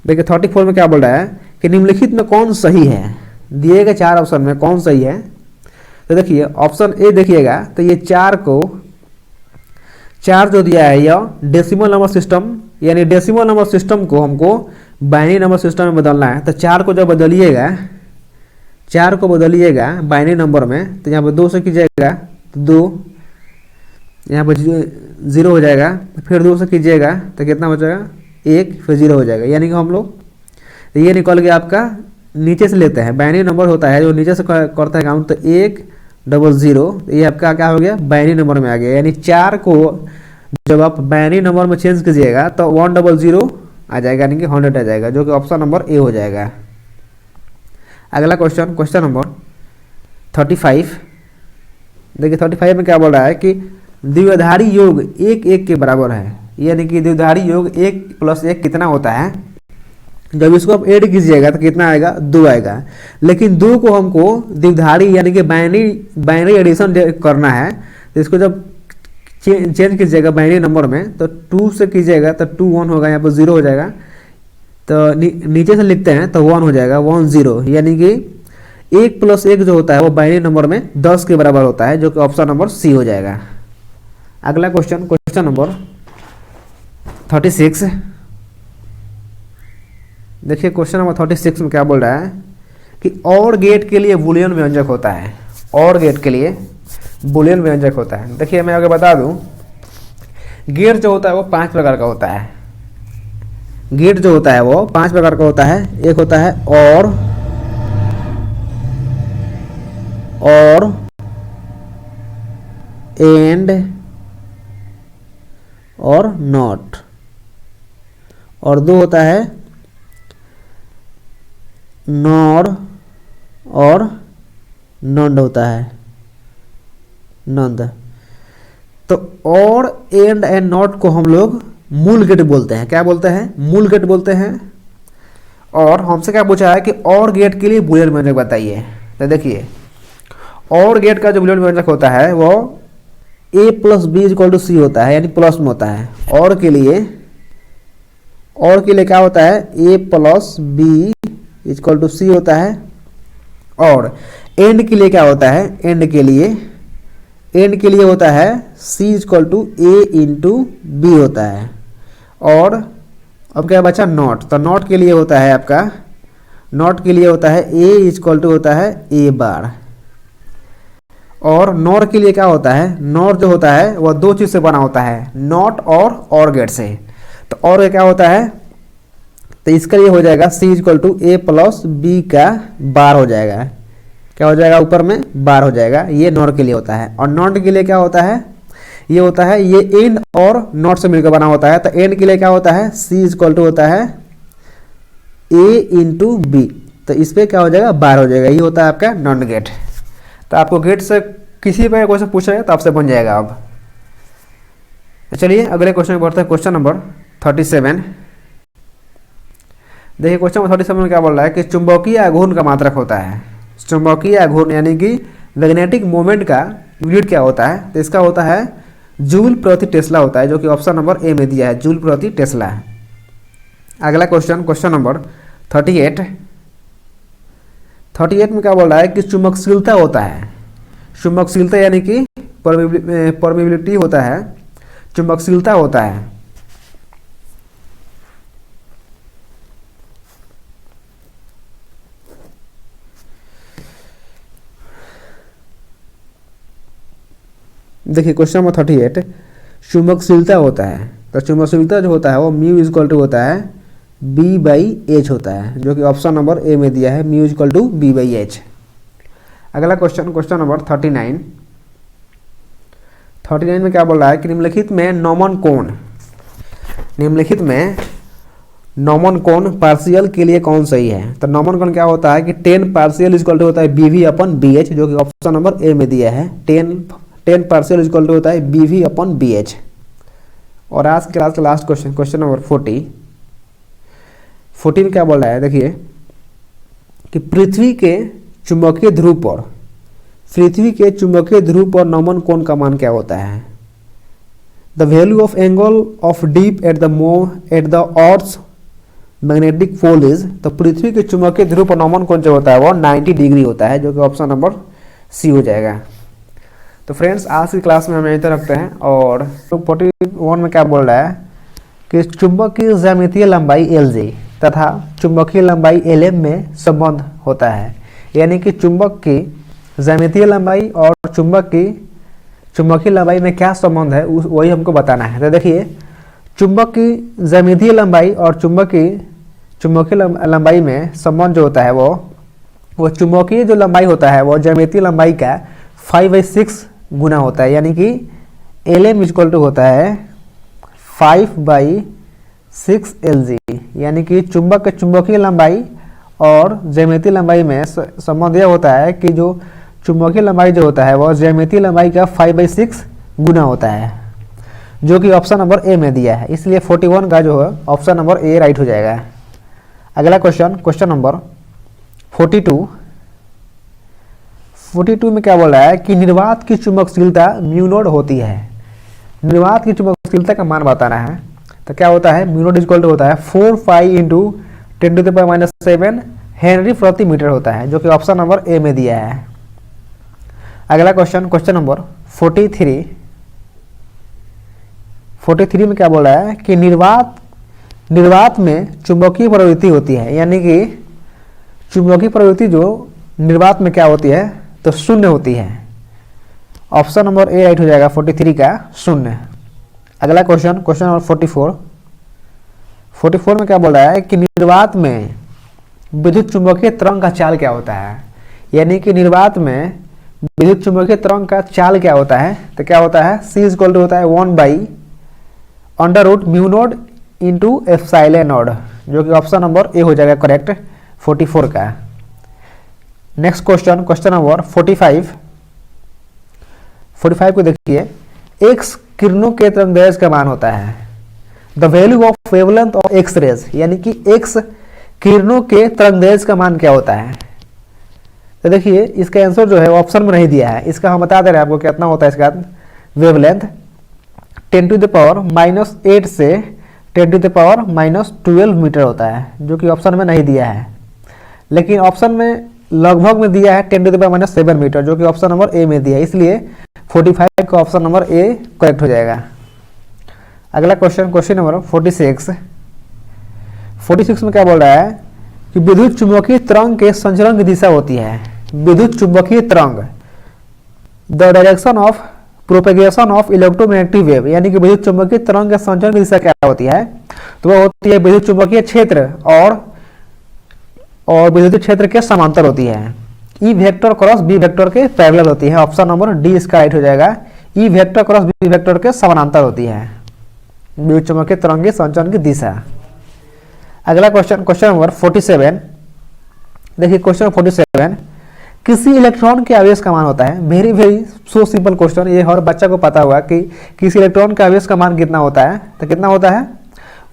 देखिए 34 में क्या बोल रहा है कि निम्नलिखित में कौन सही है, दिए गए 4 ऑप्शन में कौन सही है। तो देखिए ऑप्शन ए देखिएगा, तो ये 4 जो दिया है यह डेसिमल नंबर सिस्टम, यानी डेसिमल नंबर सिस्टम को हमको बाइनरी नंबर सिस्टम में बदलना है। तो 4 को जब बदलिएगा, 4 को बदलिएगा बाइनरी नंबर में, तो यहाँ पर 2 से कीजिएगा तो 2, यहाँ पर 0 हो जाएगा, फिर 2 से कीजिएगा तो कितना बचेगा 1, फिर 0 हो जाएगा। यानी कि हम लोग तो ये निकल गया आपका, नीचे से लेते हैं, बाइनरी नंबर होता है जो नीचे से करता है काउंट, तो 100, ये आपका क्या हो गया बाइनरी नंबर में आ गया। यानी 4 को जब आप बाइनरी नंबर में चेंज कीजिएगा तो 100 आ जाएगा, यानी कि 100 आ जाएगा, जो कि ऑप्शन नंबर ए हो जाएगा। अगला क्वेश्चन, क्वेश्चन नंबर 35। देखिए 35 में क्या बोल रहा है कि द्विआधारी योग 1 1 के बराबर है, यानी कि द्विआधारी योग 1 + 1 कितना होता है। जब इसको आप ऐड कीजिएगा तो कितना आएगा 2 आएगा, लेकिन 2 को हमको द्विआधारी यानी कि बाइनरी एडिशन करना है, तो इसको जब चेंज कीजिएगा बाइनरी नंबर में तो 2 से कीजिएगा तो 2 1 होगा, यहाँ पर 0 हो जाएगा। तो नीचे से लिखते हैं तो 1 हो जाएगा 1 0, यानी कि 1 + 1 जो होता है वो बाइनरी नंबर में 10 के बराबर होता है, जो कि ऑप्शन नंबर सी हो जाएगा। अगला क्वेश्चन, क्वेश्चन नंबर 36। देखिए क्वेश्चन नंबर 36 में क्या बोल रहा है कि और गेट के लिए बूलियन व्यंजक होता है, और गेट के लिए बूलियन व्यंजक होता है। देखिए मैं अगर बता दूं, गेट जो होता है वो 5 प्रकार का होता है। गेट जो होता है वो 5 प्रकार का होता है। एक होता है और एंड और नॉट, और 2 होता है नॉर और नॉन्ड होता है, नॉन्ड। तो और एंड नॉट को हम लोग मूल गेट बोलते हैं। क्या बोलते हैं? मूल गेट बोलते हैं। और हमसे क्या पूछा है कि और गेट के लिए बूलियन व्यंजक बताइए। तो देखिए और गेट का जो बूलियन व्यंजक होता है वो a + b = c होता है, यानी प्लस में होता है। और के लिए क्या होता है a + b = c होता है। और एंड के लिए क्या होता है? एंड के लिए होता है c = a × b होता है। और अब क्या बचा नॉट, तो नॉट के लिए होता है आपका, नॉट के लिए होता है a = होता है a बार। और नॉर के लिए क्या होता है? नॉर जो होता है वह 2 चीज से बना होता है, नॉट और गेट से। तो और क्या होता है? तो इसका ये हो जाएगा c = a + b का बार हो जाएगा। क्या हो जाएगा? ऊपर में बार हो जाएगा। ये नॉर के लिए होता है। और नॉट के लिए क्या होता है? ये होता है ये एंड और नॉट से मिलकर बना होता है। तो एंड के लिए क्या होता है? c = होता है a × b। तो इस पर क्या हो जाएगा? बार हो जाएगा। ये होता है आपका नॉट गेट। तो आपको गेट से किसी पर क्वेश्चन पूछा है तो आपसे बन जाएगा। अब चलिए अगले क्वेश्चन में बढ़ते हैं। Question number 37। देखिए क्वेश्चन नंबर 37 में क्या बोल रहा है कि चुंबकीय आघूर्ण का मात्रक होता है। चुंबकीय आघूर्ण यानी कि मैग्नेटिक मोमेंट का यूनिट क्या होता है? तो इसका होता है जूल प्रति टेस्ला होता है, जो कि ऑप्शन नंबर ए में दिया है, जूल प्रति टेस्ला। अगला क्वेश्चन, क्वेश्चन नंबर 38। 38 में क्या बोल रहा है कि चुंबकशीलता होता है। चुंबकशीलता यानी कि परमिबिलिटी होता है, चुंबकशीलता होता है। देखिए क्वेश्चन नंबर 38 चुंबकशीलता होता है। तो चुंबकशीलता जो होता है वो μ = होता है B/H होता है, जो कि ऑप्शन नंबर ए में दिया है, μ = B/H। अगला क्वेश्चन, क्वेश्चन नंबर 39। 39 में क्या बोल रहा है कि निम्नलिखित में नॉमन कोण पार्शियल के लिए कौन सही है? तो नॉमन कोण क्या होता है कि 10 पार्शियल = होता है BV/BH, जो कि ऑप्शन नंबर ए में दिया है। 10 पार्शियल = होता है BV/BH। और आज के क्लास का लास्ट क्वेश्चन, क्वेश्चन नंबर 40। 40 में क्या बोल रहा है? देखिए कि पृथ्वी के चुंबकीय ध्रुव पर नॉमन कोण का मान क्या होता है? The value of angle of dip at the earth magnetic pole is, तो पृथ्वी के चुंबकीय ध्रुव पर नॉर्मल कोण जो होता है वो 90 डिग्री होता है, जो कि ऑप्शन नंबर सी हो जाएगा। तो फ्रेंड्स आज की क्लास में हम यहीं तक रखते हैं। और 41 में क्या बोल रहा है कि चुंबक की ज्यामितीय लंबाई LJ तथा चुंबकीय लंबाई LM में संबंध होता है, यानी कि चुंबक की ज्यामितीय लंबाई और चुंबकीय लंबाई में क्या संबंध है वही हमको बताना है। तो देखिए, चुंबक की ज्यामितीय लंबाई और चुंबकीय लंबाई में संबंध जो होता है वो चुंबकीय जो लंबाई होता है वो ज्यामितीय लंबाई का 5/6 गुना होता है, यानी कि LM इक्वल टू होता है 5/6 LG, यानी कि चुंबक के चुंबकीय लंबाई और ज्यामितीय लंबाई में संबंध यह होता है कि जो चुंबकीय लंबाई जो होता है वो ज्यामितीय लंबाई का 5/6 गुना होता है, जो कि ऑप्शन नंबर ए में दिया है। इसलिए 41 का जो है ऑप्शन नंबर ए राइट हो जाएगा। अगला क्वेश्चन नंबर 42 में क्या बोल रहा है कि निर्वात की चुंबकशीलता म्यू नोड होती है। निर्वात की चुंबकशीलता का मान बताना है। तो क्या होता है, म्यू नोड इक्वल टू होता है 4 पाई इंटू 10⁻⁷ हेनरी प्रति मीटर होता है, जो कि ऑप्शन नंबर ए में दिया है। अगला क्वेश्चन नंबर 43 में क्या बोल रहा है कि निर्वात में चुंबकीय प्रवृत्ति होती है, यानी कि चुंबकीय प्रवृत्ति जो निर्वात में क्या होती है तो शून्य होती है। ऑप्शन नंबर ए राइट हो जाएगा 43 का शून्य। अगला क्वेश्चन नंबर 44 में क्या बोल रहा है कि निर्वात में विद्युत चुंबकीय तरंग का चाल क्या होता है, यानी कि निर्वात में विद्युत चुंबकीय तरंग का चाल क्या होता है। तो क्या होता है, C इक्वल टू होता है 1/√μ नोड इंटू एप्सिलॉन नोड, जो कि ऑप्शन नंबर ए हो जाएगा करेक्ट 44 का। नेक्स्ट क्वेश्चन नंबर 45 को देखिए, एक्स किरणों के तरंगदैर्घ्य का मान होता है the value of wavelength of X rays, यानी कि एक्स किरणों के तरंगदैर्घ्य का मान क्या होता है। तो देखिए, इसका आंसर जो है ऑप्शन में नहीं दिया है, इसका हम बता दे रहे हैं आपको कितना होता है इसका वेवलेंथ 10⁻⁻8 से 10⁻⁻12 मीटर होता है, जो कि ऑप्शन में नहीं दिया है, लेकिन ऑप्शन में लगभग में दिया है 10⁻⁷ मीटर, जो कि ऑप्शन नंबर ए में दिया है। इसलिए 45 का ऑप्शन नंबर ए करेक्ट हो जाएगा। अगला क्वेश्चन नंबर 46 में क्या बोल रहा है कि विद्युत चुंबकीय तरंग के संचरण की दिशा होती है। विद्युत चुंबकीय तरंग the direction of propagation of electromagnetic wave, यानी कि विद्युत चुंबकीय तरंग के संचरण की दिशा क्या होती है, तो वह होती है विद्युत चुंबकीय क्षेत्र और विद्युत क्षेत्र के समांतर होती है। E vector cross B vector के पैरेलल होती है। ऑप्शन नंबर डी इसका राइट हो जाएगा। E vector cross B vector के समानांतर होती है विद्युत चुंबकीय तरंग के संचरण की दिशा। अगला क्वेश्चन नंबर 47। देखिए क्वेश्चन 47, किसी इलेक्ट्रॉन के आवेश का मान होता है। वेरी सो सिंपल क्वेश्चन, ये हर बच्चा को पता होगा कि किसी इलेक्ट्रॉन के आवेश का मान कितना होता है। तो कितना होता है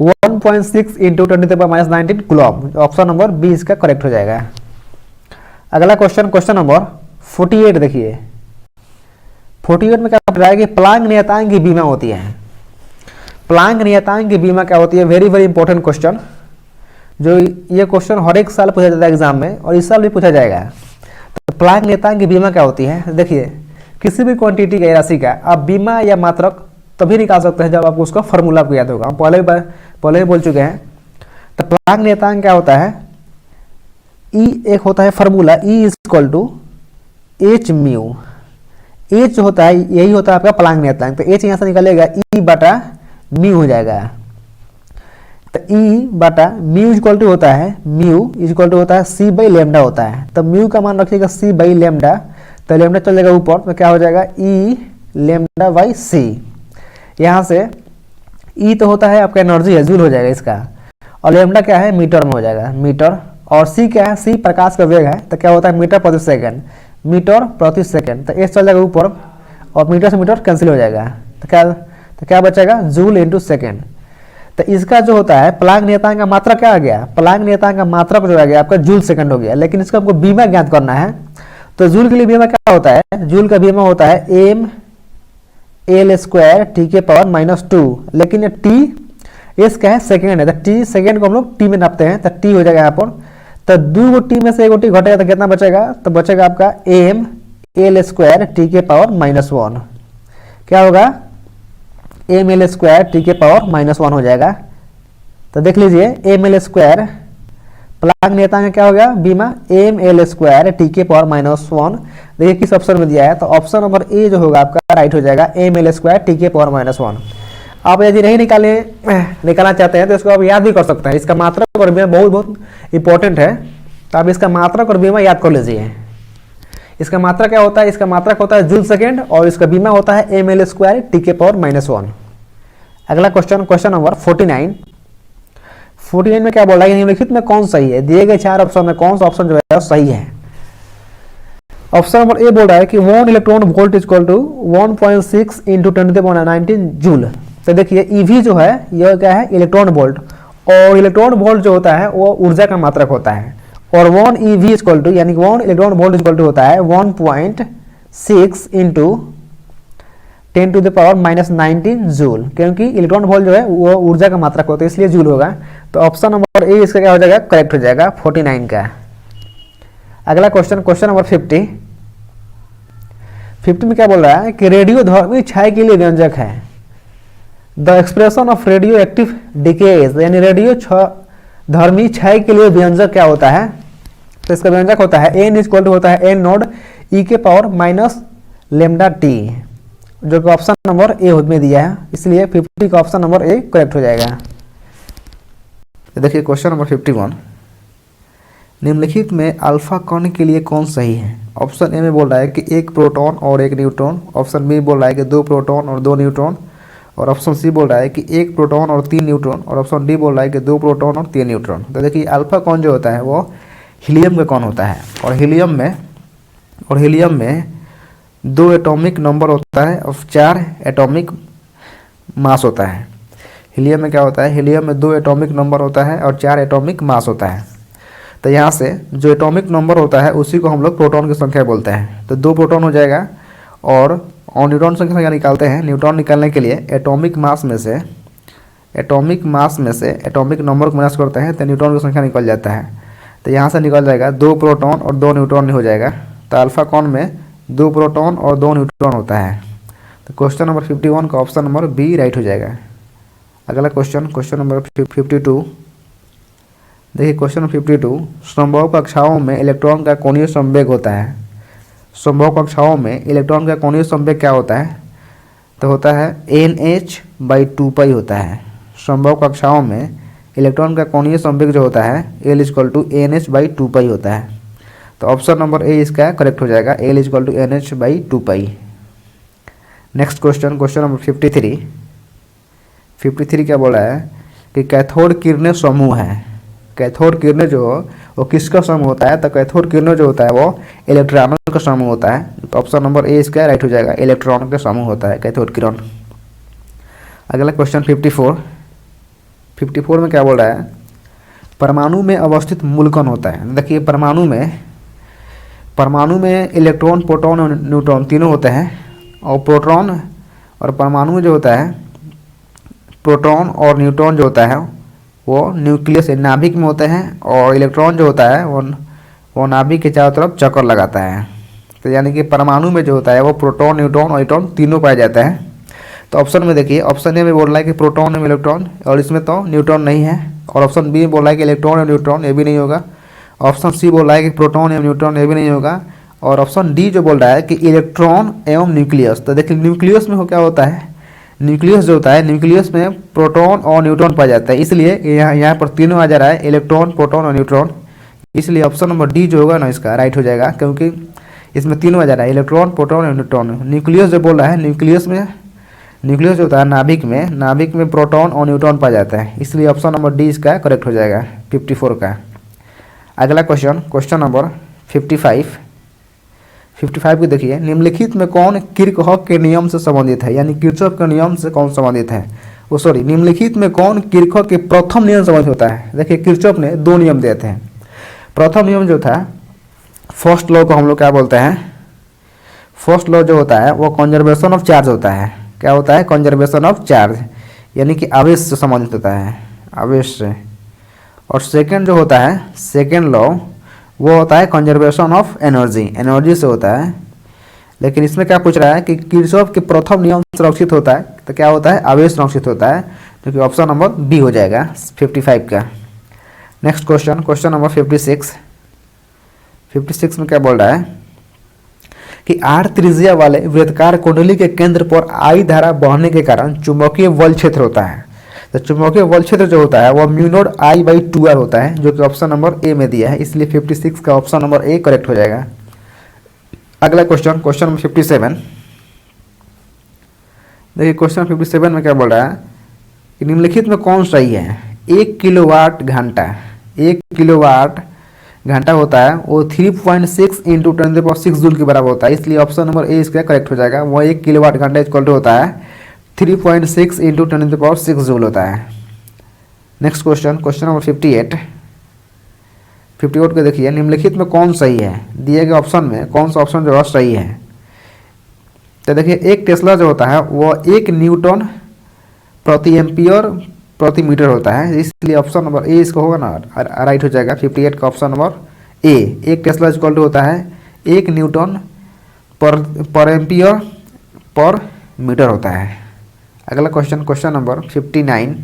1.6 into 10⁻⁹ coulomb. Option number B इसका करेक्ट हो जाएगा। अगला क्वेश्चन नंबर 48 देखिए, 48 में क्या बता रहा है कि प्लांक नियतांक की बीमा होती है। प्लांक नियतांक की बीमा क्या होती है, वेरी इंपॉर्टेंट क्वेश्चन, जो ये क्वेश्चन हर एक साल पूछा जाता है एग्जाम में और इस साल भी पूछा जाएगा। तो प्लांक नियतांक की बीमा क्या होती है, देखिए किसी भी क्वांटिटी का राशि का आप बीमा या मात्रक तभी निकाल सकते हैं जब आपको उसका फॉर्मूला आपको याद होगा, हम पहले ही बोल चुके हैं। तो प्लांक नियतांक क्या होता है, ई एक होता है formula E equal to H mu. H जो होता है यही होता है आपका प्लांक नियतांक, तो एच यहाँ से निकलेगा ई बटा म्यू हो जाएगा। तो ई बटा म्यू इक्वल टू होता है सी बाई लेमडा होता है। तो म्यू का मान रखिएगा सी बाई लेमडा, तो लेमडा चल जाएगा ऊपर, तो क्या हो जाएगा ई लेमडा बाई सी। यहाँ से ई तो होता है आपका एनर्जी है, जूल हो जाएगा इसका, और लेमडा क्या है मीटर में हो जाएगा मीटर, और सी क्या है सी प्रकाश का वेग है, तो क्या होता है मीटर प्रति सेकंड। तो एस चल जाएगा ऊपर और मीटर से मीटर कैंसिल हो जाएगा, तो क्या बचेगा जूल इंटू सेकेंड। तो इसका जो होता है प्लांक नियतांक का मात्रक क्या आ गया, प्लांक नियतांक का मात्रक जो आ गया आपका जूल सेकंड हो गया, लेकिन इसका हमको बीमा ज्ञात करना है। तो जूल के लिए बीमा क्या होता है, जूल का बीमा होता है एम एल स्क्वायर टी के पावर -2, लेकिन टी एस क्या है सेकेंड है, तो टी सेकेंड को हम लोग टी में नापते हैं, तो टी हो जाएगा यहाँ पर। तो 2 टी में से 1 टी घटेगा तो कितना बचेगा, तो बचेगा आपका एम एल स्क्वायर टी के पावर -1। क्या होगा, एम एल स्क्वायर टी के पावर -1 हो जाएगा। तो देख लीजिए एम एल स्क्वायर प्लांक नियतांक क्या हो गया, बीमा एम एल स्क्वायर टी के पावर -1। देखिए किस ऑप्शन में दिया है, तो ऑप्शन नंबर ए जो होगा आपका राइट हो जाएगा, एम एल स्क्वायर टी के पावर -1। आप यदि नहीं निकालना चाहते हैं तो इसको आप याद भी कर सकते हैं। इसका मात्रक और बीमा बहुत इंपॉर्टेंट है, तो आप इसका मात्रक और बीमा याद कर लीजिए। इसका मात्रक क्या होता है, इसका मात्रक होता है जूल सेकेंड और इसका बीमा होता है एम एल स्क्वायर टी के पावर -1। अगला क्वेश्चन, क्वेश्चन नंबर 49। 49 में क्या बोल रहा है, निम्नलिखित में कौन सही है, दिए गए 4 ऑप्शन में कौन सा ऑप्शन जो है सही है। ऑप्शन नंबर ए बोल रहा है कि 1 electron volt is equal to 1.6 into 10⁻19 joule. तो देखिए ईवी जो है यह क्या है, इलेक्ट्रॉन वोल्ट, और इलेक्ट्रॉन वोल्ट जो होता है वो ऊर्जा का मात्रक होता है, और 1 ईवी इक्वल टू यानी 1 इलेक्ट्रॉन वोल्ट इक्वल टू होता है 1.6 इंटू 10⁻19 जूल, क्योंकि इलेक्ट्रॉन वोल्ट जो है वो ऊर्जा का मात्रक होता है, इसलिए जूल होगा। तो ऑप्शन नंबर ए इसका क्या हो जाएगा, करेक्ट हो जाएगा 49 का। अगला क्वेश्चन, क्वेश्चन नंबर 50। 50 में क्या बोल रहा है कि रेडियोधर्मी क्षय के लिए व्यंजक है। The expression of radio active decays, यानी रेडियो धर्मी क्षय के लिए व्यंजक क्या होता है, तो इसका व्यंजक होता है एन इक्वल टू होता है एन नोड ई के पावर -λ_t, जो कि ऑप्शन नंबर ए में दिया है, इसलिए 50 का ऑप्शन नंबर ए करेक्ट हो जाएगा। देखिए क्वेश्चन नंबर 51। निम्नलिखित में अल्फा कण के लिए कौन सही है। ऑप्शन ए में बोल रहा है कि 1 प्रोटॉन और 1 न्यूट्रॉन, ऑप्शन बी बोल रहा है कि 2 प्रोटॉन और 2 न्यूट्रॉन, और ऑप्शन सी बोल रहा है कि 1 प्रोटॉन और 3 न्यूट्रॉन, और ऑप्शन डी बोल रहा है कि 2 प्रोटॉन और 3 न्यूट्रॉन। तो देखिए अल्फा कण जो होता है वो हीलियम का कण होता है, और हीलियम में 2 एटॉमिक नंबर होता है और 4 एटॉमिक मास होता है। हीलियम में क्या होता है, हीलियम में 2 एटॉमिक नंबर होता है और 4 एटॉमिक मास होता है। तो यहाँ से जो एटॉमिक नंबर होता है उसी को हम लोग प्रोटॉन की संख्या बोलते हैं। तो 2 प्रोटॉन हो जाएगा, और न्यूट्रॉन संख्या निकालते हैं। न्यूट्रॉन निकालने के लिए एटॉमिक मास में से एटॉमिक नंबर को माइनस करते हैं तो न्यूट्रॉन की संख्या निकल जाता है। तो यहाँ से निकल जाएगा 2 प्रोटॉन और 2 न्यूट्रॉन हो जाएगा। तो अल्फा कण में 2 प्रोटॉन और 2 न्यूट्रॉन होता है। तो क्वेश्चन नंबर 51 का ऑप्शन नंबर बी राइट हो जाएगा। अगला क्वेश्चन, क्वेश्चन नंबर 52। देखिए क्वेश्चन नंबर 52। संभव कक्षाओं में इलेक्ट्रॉन का कोणीय संवेग होता है। संभव कक्षाओं में इलेक्ट्रॉन का कोणीय संवेग क्या होता है, तो होता है NH/2π होता है। संभव कक्षाओं में इलेक्ट्रॉन का कोणीय संवेग जो होता है L = NH/2π होता है। तो ऑप्शन नंबर ए इसका करेक्ट हो जाएगा, L = NH/2π। Next question, question number 53। 53 क्या बोला है कि कैथोड किरणें समूह है। कैथोड किरणें जो वो किसका समूह होता है, तो कैथोड किरणें जो होता है वो इलेक्ट्रॉनों का समूह होता है। तो ऑप्शन नंबर ए इसका राइट हो जाएगा, इलेक्ट्रॉन का समूह होता है कैथोड किरण। अगला क्वेश्चन 54। 54 में क्या बोल रहा है, परमाणु में अवस्थित मूल कण होता है। देखिए परमाणु में इलेक्ट्रॉन, प्रोटॉन और न्यूट्रॉन तीनों होते हैं, और प्रोटॉन और परमाणु जो होता है, प्रोटॉन और न्यूट्रॉन जो होता है वो न्यूक्लियस नाभिक में होते हैं, और इलेक्ट्रॉन जो होता है वो नाभिक के चारों तरफ चक्कर लगाता है। तो यानी कि परमाणु में जो होता है वो प्रोटॉन, न्यूट्रॉन और इलेक्ट्रॉन तीनों पाए जाते हैं। तो ऑप्शन में देखिए, ऑप्शन ए में बोल रहा है कि प्रोटॉन और इलेक्ट्रॉन, और इसमें तो न्यूट्रॉन नहीं है, और ऑप्शन बी में बोल रहा है कि इलेक्ट्रॉन और न्यूट्रॉन, ये भी नहीं होगा। ऑप्शन सी बोल रहा है कि प्रोटॉन एवं न्यूट्रॉन, ये भी नहीं होगा। और ऑप्शन डी जो बोल रहा है कि इलेक्ट्रॉन एवं न्यूक्लियस। तो देखिए न्यूक्लियस में हो क्या होता है, न्यूक्लियस जो होता है, न्यूक्लियस में प्रोटॉन और न्यूट्रॉन पाया जाता है, इसलिए यहाँ पर तीनों आ जा रहा है, इलेक्ट्रॉन, प्रोटॉन और न्यूट्रॉन। इसलिए ऑप्शन नंबर डी जो होगा ना इसका राइट हो जाएगा, क्योंकि इसमें तीनों आ जा रहा है, इलेक्ट्रॉन, प्रोटॉन और न्यूट्रॉन। न्यूक्लियस जो बोल रहा है, न्यूक्लियस जो होता है नाभिक में प्रोटॉन और न्यूट्रॉन पाया जाता है, इसलिए ऑप्शन नंबर डी इसका करेक्ट हो जाएगा 54 का। अगला क्वेश्चन, क्वेश्चन नंबर 55 को देखिए, निम्नलिखित में कौन किरचॉफ के नियम से संबंधित है, यानी किरचॉफ के नियम से कौन संबंधित है, निम्नलिखित में कौन किरचॉफ के प्रथम नियम से संबंधित होता है। देखिए किरचॉफ ने 2 नियम दिए थे। प्रथम नियम जो था, फर्स्ट लॉ को हम लोग क्या बोलते हैं, फर्स्ट लॉ जो होता है वो कंजर्वेशन ऑफ चार्ज होता है। क्या होता है, कंजर्वेशन ऑफ चार्ज, यानी कि आवेश से संबंधित होता है, आवेश से। और सेकंड जो होता है, सेकंड लॉ, वो होता है कंजर्वेशन ऑफ एनर्जी, एनर्जी से होता है। लेकिन इसमें क्या पूछ रहा है कि किरचॉफ के प्रथम नियम संरक्षित होता है, तो क्या होता है, आवेश संरक्षित होता है, जो कि ऑप्शन नंबर बी हो जाएगा 55 का। Next question, question number 56। 56 में क्या बोल रहा है कि आर त्रिज्या वाले वृत्तकार कुंडली के केंद्र पर आई धारा बहने के कारण चुंबकीय बल क्षेत्र होता है। तो चुंबकीय बल क्षेत्र जो होता है वो mu not I by 2r होता है, जो कि ऑप्शन नंबर ए में दिया है, इसलिए 56 का ऑप्शन नंबर ए करेक्ट हो जाएगा। अगला क्वेश्चन, क्वेश्चन नंबर 57। देखिए क्वेश्चन 57 में क्या बोल रहा है कि निम्नलिखित में कौन सही है। 1 किलोवाट घंटा, 1 किलोवाट घंटा होता है वो 3.6 इंटू 10⁶ जूल के बराबर होता है, इसलिए ऑप्शन नंबर ए इसका करेक्ट हो जाएगा। वो 1 किलोवाट घंटा इक्वल टू होता है 3.6 इंटू 10⁶ जूल होता है। Next question, question number 58। 58 को देखिए, निम्नलिखित में कौन सही है, दिए गए ऑप्शन में कौन सा ऑप्शन जो है सही है। तो देखिए एक टेस्ला जो होता है वो 1 न्यूटन प्रति एम्पियर प्रति मीटर होता है, इसलिए ऑप्शन नंबर ए इसको होगा ना, राइट हो जाएगा 58 का ऑप्शन नंबर ए। एक टेस्ला इक्वल टू होता है 1 न्यूटन पर एम्पियर पर मीटर होता है। अगला क्वेश्चन, क्वेश्चन नंबर 59।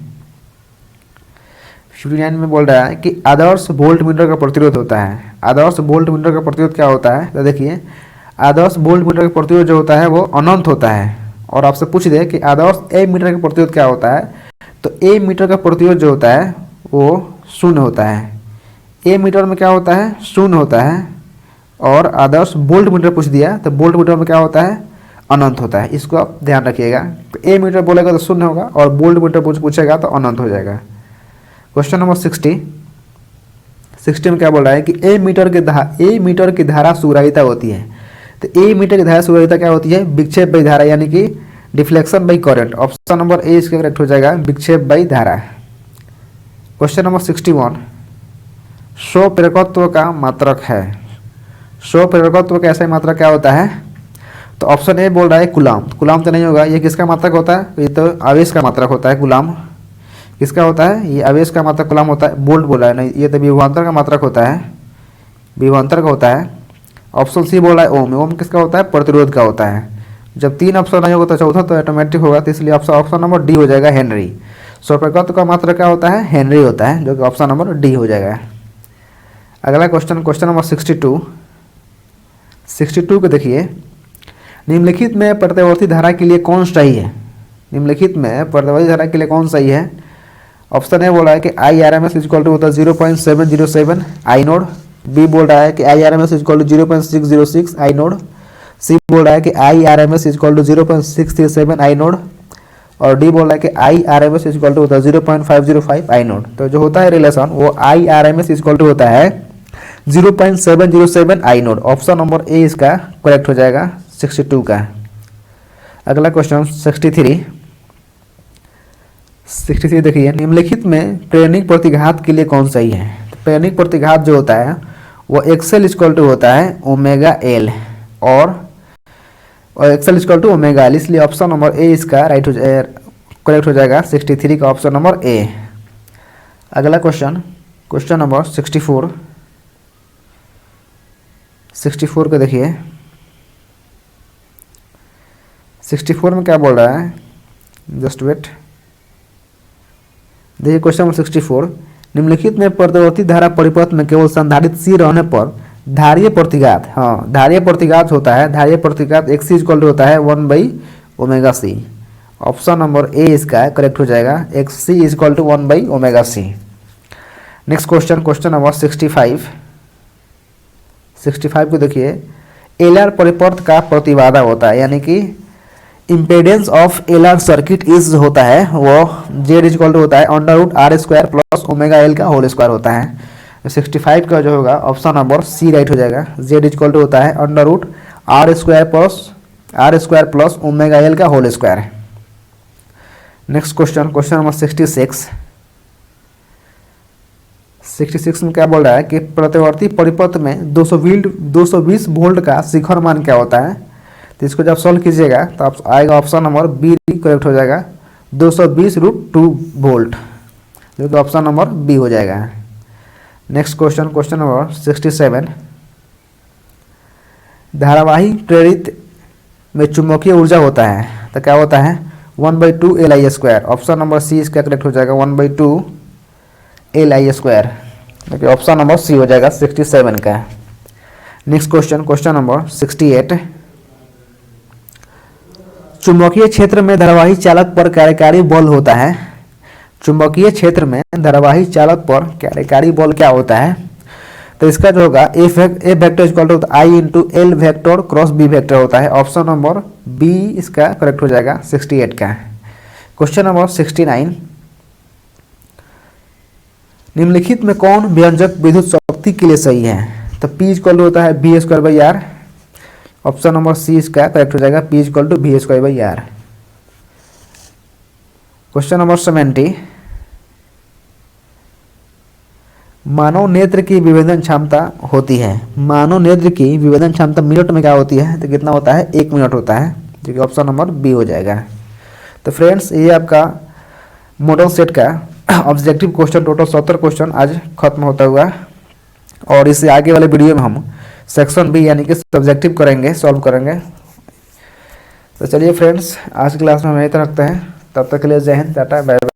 59 में बोल रहा है कि आदर्श वोल्ट मीटर का प्रतिरोध होता है। आदर्श वोल्ट मीटर का प्रतिरोध क्या होता है, तो देखिए आदर्श वोल्ट मीटर का प्रतिरोध जो होता है वो अनंत होता है। और आपसे पूछ दे कि आदर्श ए मीटर का प्रतिरोध क्या होता है, तो ए मीटर का प्रतिरोध जो होता है वो 0 होता है। ए मीटर में क्या होता है, 0 होता है। और आदर्श वोल्ट मीटर पूछ दिया तो वोल्ट मीटर में क्या होता है, अनंत होता है, इसको आप ध्यान रखिएगा। तो ए मीटर बोलेगा तो 0 होगा और वोल्ट मीटर पूछेगा तो अनंत हो जाएगा। Question number 60। 60 में क्या बोल रहा है कि ए मीटर की धारा सुग्राहिता होती है। तो ए मीटर की धारा सुग्राहिता क्या होती है, विक्षेप बाई धारा, यानी कि deflection by current. Option number A इसका करेक्ट हो जाएगा, विक्षेप बाई धारा। Question number 61। स्व प्रेरकत्व का मात्रक है। स्व प्रेरकत्व का ऐसा मात्रक क्या होता है, तो ऑप्शन ए बोल रहा है कुलाम। कुलाम तो नहीं होगा, ये किसका मात्रक होता है, ये तो आवेश का मात्रक होता है। कुलाम किसका होता है, ये आवेश का मात्रक कुलाम होता है। वोल्ट बोल रहा है, नहीं ये तो विभवांतर का मात्रक होता है, विभवांतर का होता है। ऑप्शन सी बोल रहा है ओम। ओम किसका होता है, प्रतिरोध का होता है। जब 3 ऑप्शन नहीं होगा तो चौथा तो ऑटोमेटिक होगा, तो इसलिए ऑप्शन नंबर डी हो जाएगा, हेनरी। स्व प्रेरकत्व का मात्रक क्या होता है, हेनरी होता है, जो कि ऑप्शन नंबर डी हो जाएगा। अगला क्वेश्चन, क्वेश्चन नंबर 62। 62 को देखिए, निम्नलिखित में प्रतिवर्ती धारा के लिए कौन सही है। निम्नलिखित में प्रतिवर्ती धारा के लिए कौन सही है। ऑप्शन ए बोल रहा है कि I R M S equal to होता है 0.707 आई नोड। बी बोल रहा है कि I R M S equal to 0.606 I naught. C बोल रहा है कि I R M S equal to 0.637 I naught. और डी बोल रहा है कि I R M S equal to होता है 0.505 आई नोड। तो जो होता है रिलेशन वो I R M S equal to होता है 0.707 I naught. Option number A इसका करेक्ट हो जाएगा 62 का। अगला क्वेश्चन 63। 63 देखिए, निम्नलिखित में प्रेरणिक प्रतिघात के लिए कौन सही है। तो प्रेरणिक प्रतिघात जो होता है वो एक्सेल इक्वल टू होता है ओमेगा एल और X L equal to omega L, इसलिए ऑप्शन नंबर ए इसका करेक्ट हो जाएगा 63 का ऑप्शन नंबर ए। अगला क्वेश्चन, क्वेश्चन नंबर 64। 64 को देखिए, 64 में क्या बोल रहा है, जस्ट वेट। देखिए क्वेश्चन नंबर 64। निम्नलिखित में प्रतिवर्ती धारा परिपथ में केवल संधारित सी रहने पर धारीय प्रतिघात, हाँ धारीय प्रतिघात होता है, धारीय प्रतिघात एक्स इक्वल टू होता है 1/ωc। ऑप्शन नंबर ए इसका करेक्ट हो जाएगा, X C equal to 1/ωc। Next question, question number 65। 65 को देखिए, एल आर परिपथ का प्रतिबाधा होता है, यानी कि impedance of L R circuit is होता है वो जेड इक्वल टू होता है √r² प्लस ओमेगा एल का होल स्क्वायर होता है। 65 का जो होगा ऑप्शन नंबर सी राइट हो जाएगा, जेड इक्वल टू होता है √r² प्लस ओमेगा एल का whole square. Next question, question number 66। 66 में क्या बोल रहा है कि प्रतिवर्ती परिपथ में 220 वोल्ट का शिखर मान क्या होता है। तो इसको जब सॉल्व कीजिएगा तो आप आएगा ऑप्शन नंबर बी करेक्ट हो जाएगा 220√2 वोल्ट, जो कि ऑप्शन नंबर बी हो जाएगा। नेक्स्ट क्वेश्चन, क्वेश्चन नंबर 67, धारावाही प्रेरित में चुंबकीय ऊर्जा होता है तो क्या होता है 1/2 LI²। ऑप्शन नंबर सी इसका करेक्ट हो जाएगा 1/2 LI², देखिए ऑप्शन नंबर सी हो जाएगा 67 का। नेक्स्ट क्वेश्चन, क्वेश्चन नंबर 68, चुंबकीय क्षेत्र में धारावाही चालक पर कार्यकारी बल होता है। चुंबकीय क्षेत्र में धारावाही चालक पर कार्यकारी बल क्या होता है, तो इसका जो होगा A vector equal to I into L vector cross B vector होता है। ऑप्शन नंबर बी इसका करेक्ट हो जाएगा 68 का। क्वेश्चन नंबर 69, निम्नलिखित में कौन व्यंजक विद्युत शक्ति के लिए सही है, तो P इक्वल टू होता है V²/R। ऑप्शन नंबर सी इसका करेक्ट हो जाएगा P equal to V²/R। Question number 70, मानव नेत्र की विभेदन क्षमता होती है। मानव नेत्र की विभेदन क्षमता मिनट में क्या होती है, तो कितना होता है 1 मिनट होता है, जो कि ऑप्शन नंबर बी हो जाएगा। तो फ्रेंड्स ये आपका मॉडल सेट का ऑब्जेक्टिव क्वेश्चन टोटल 70 क्वेश्चन आज खत्म होता हुआ, और इससे आगे वाले वीडियो में हम सेक्शन बी यानी कि सब्जेक्टिव करेंगे, सॉल्व करेंगे। तो चलिए फ्रेंड्स आज की क्लास में हम यहीं तक रखते हैं, तब तक के लिए जय हिंद, टाटा, बाय बाय।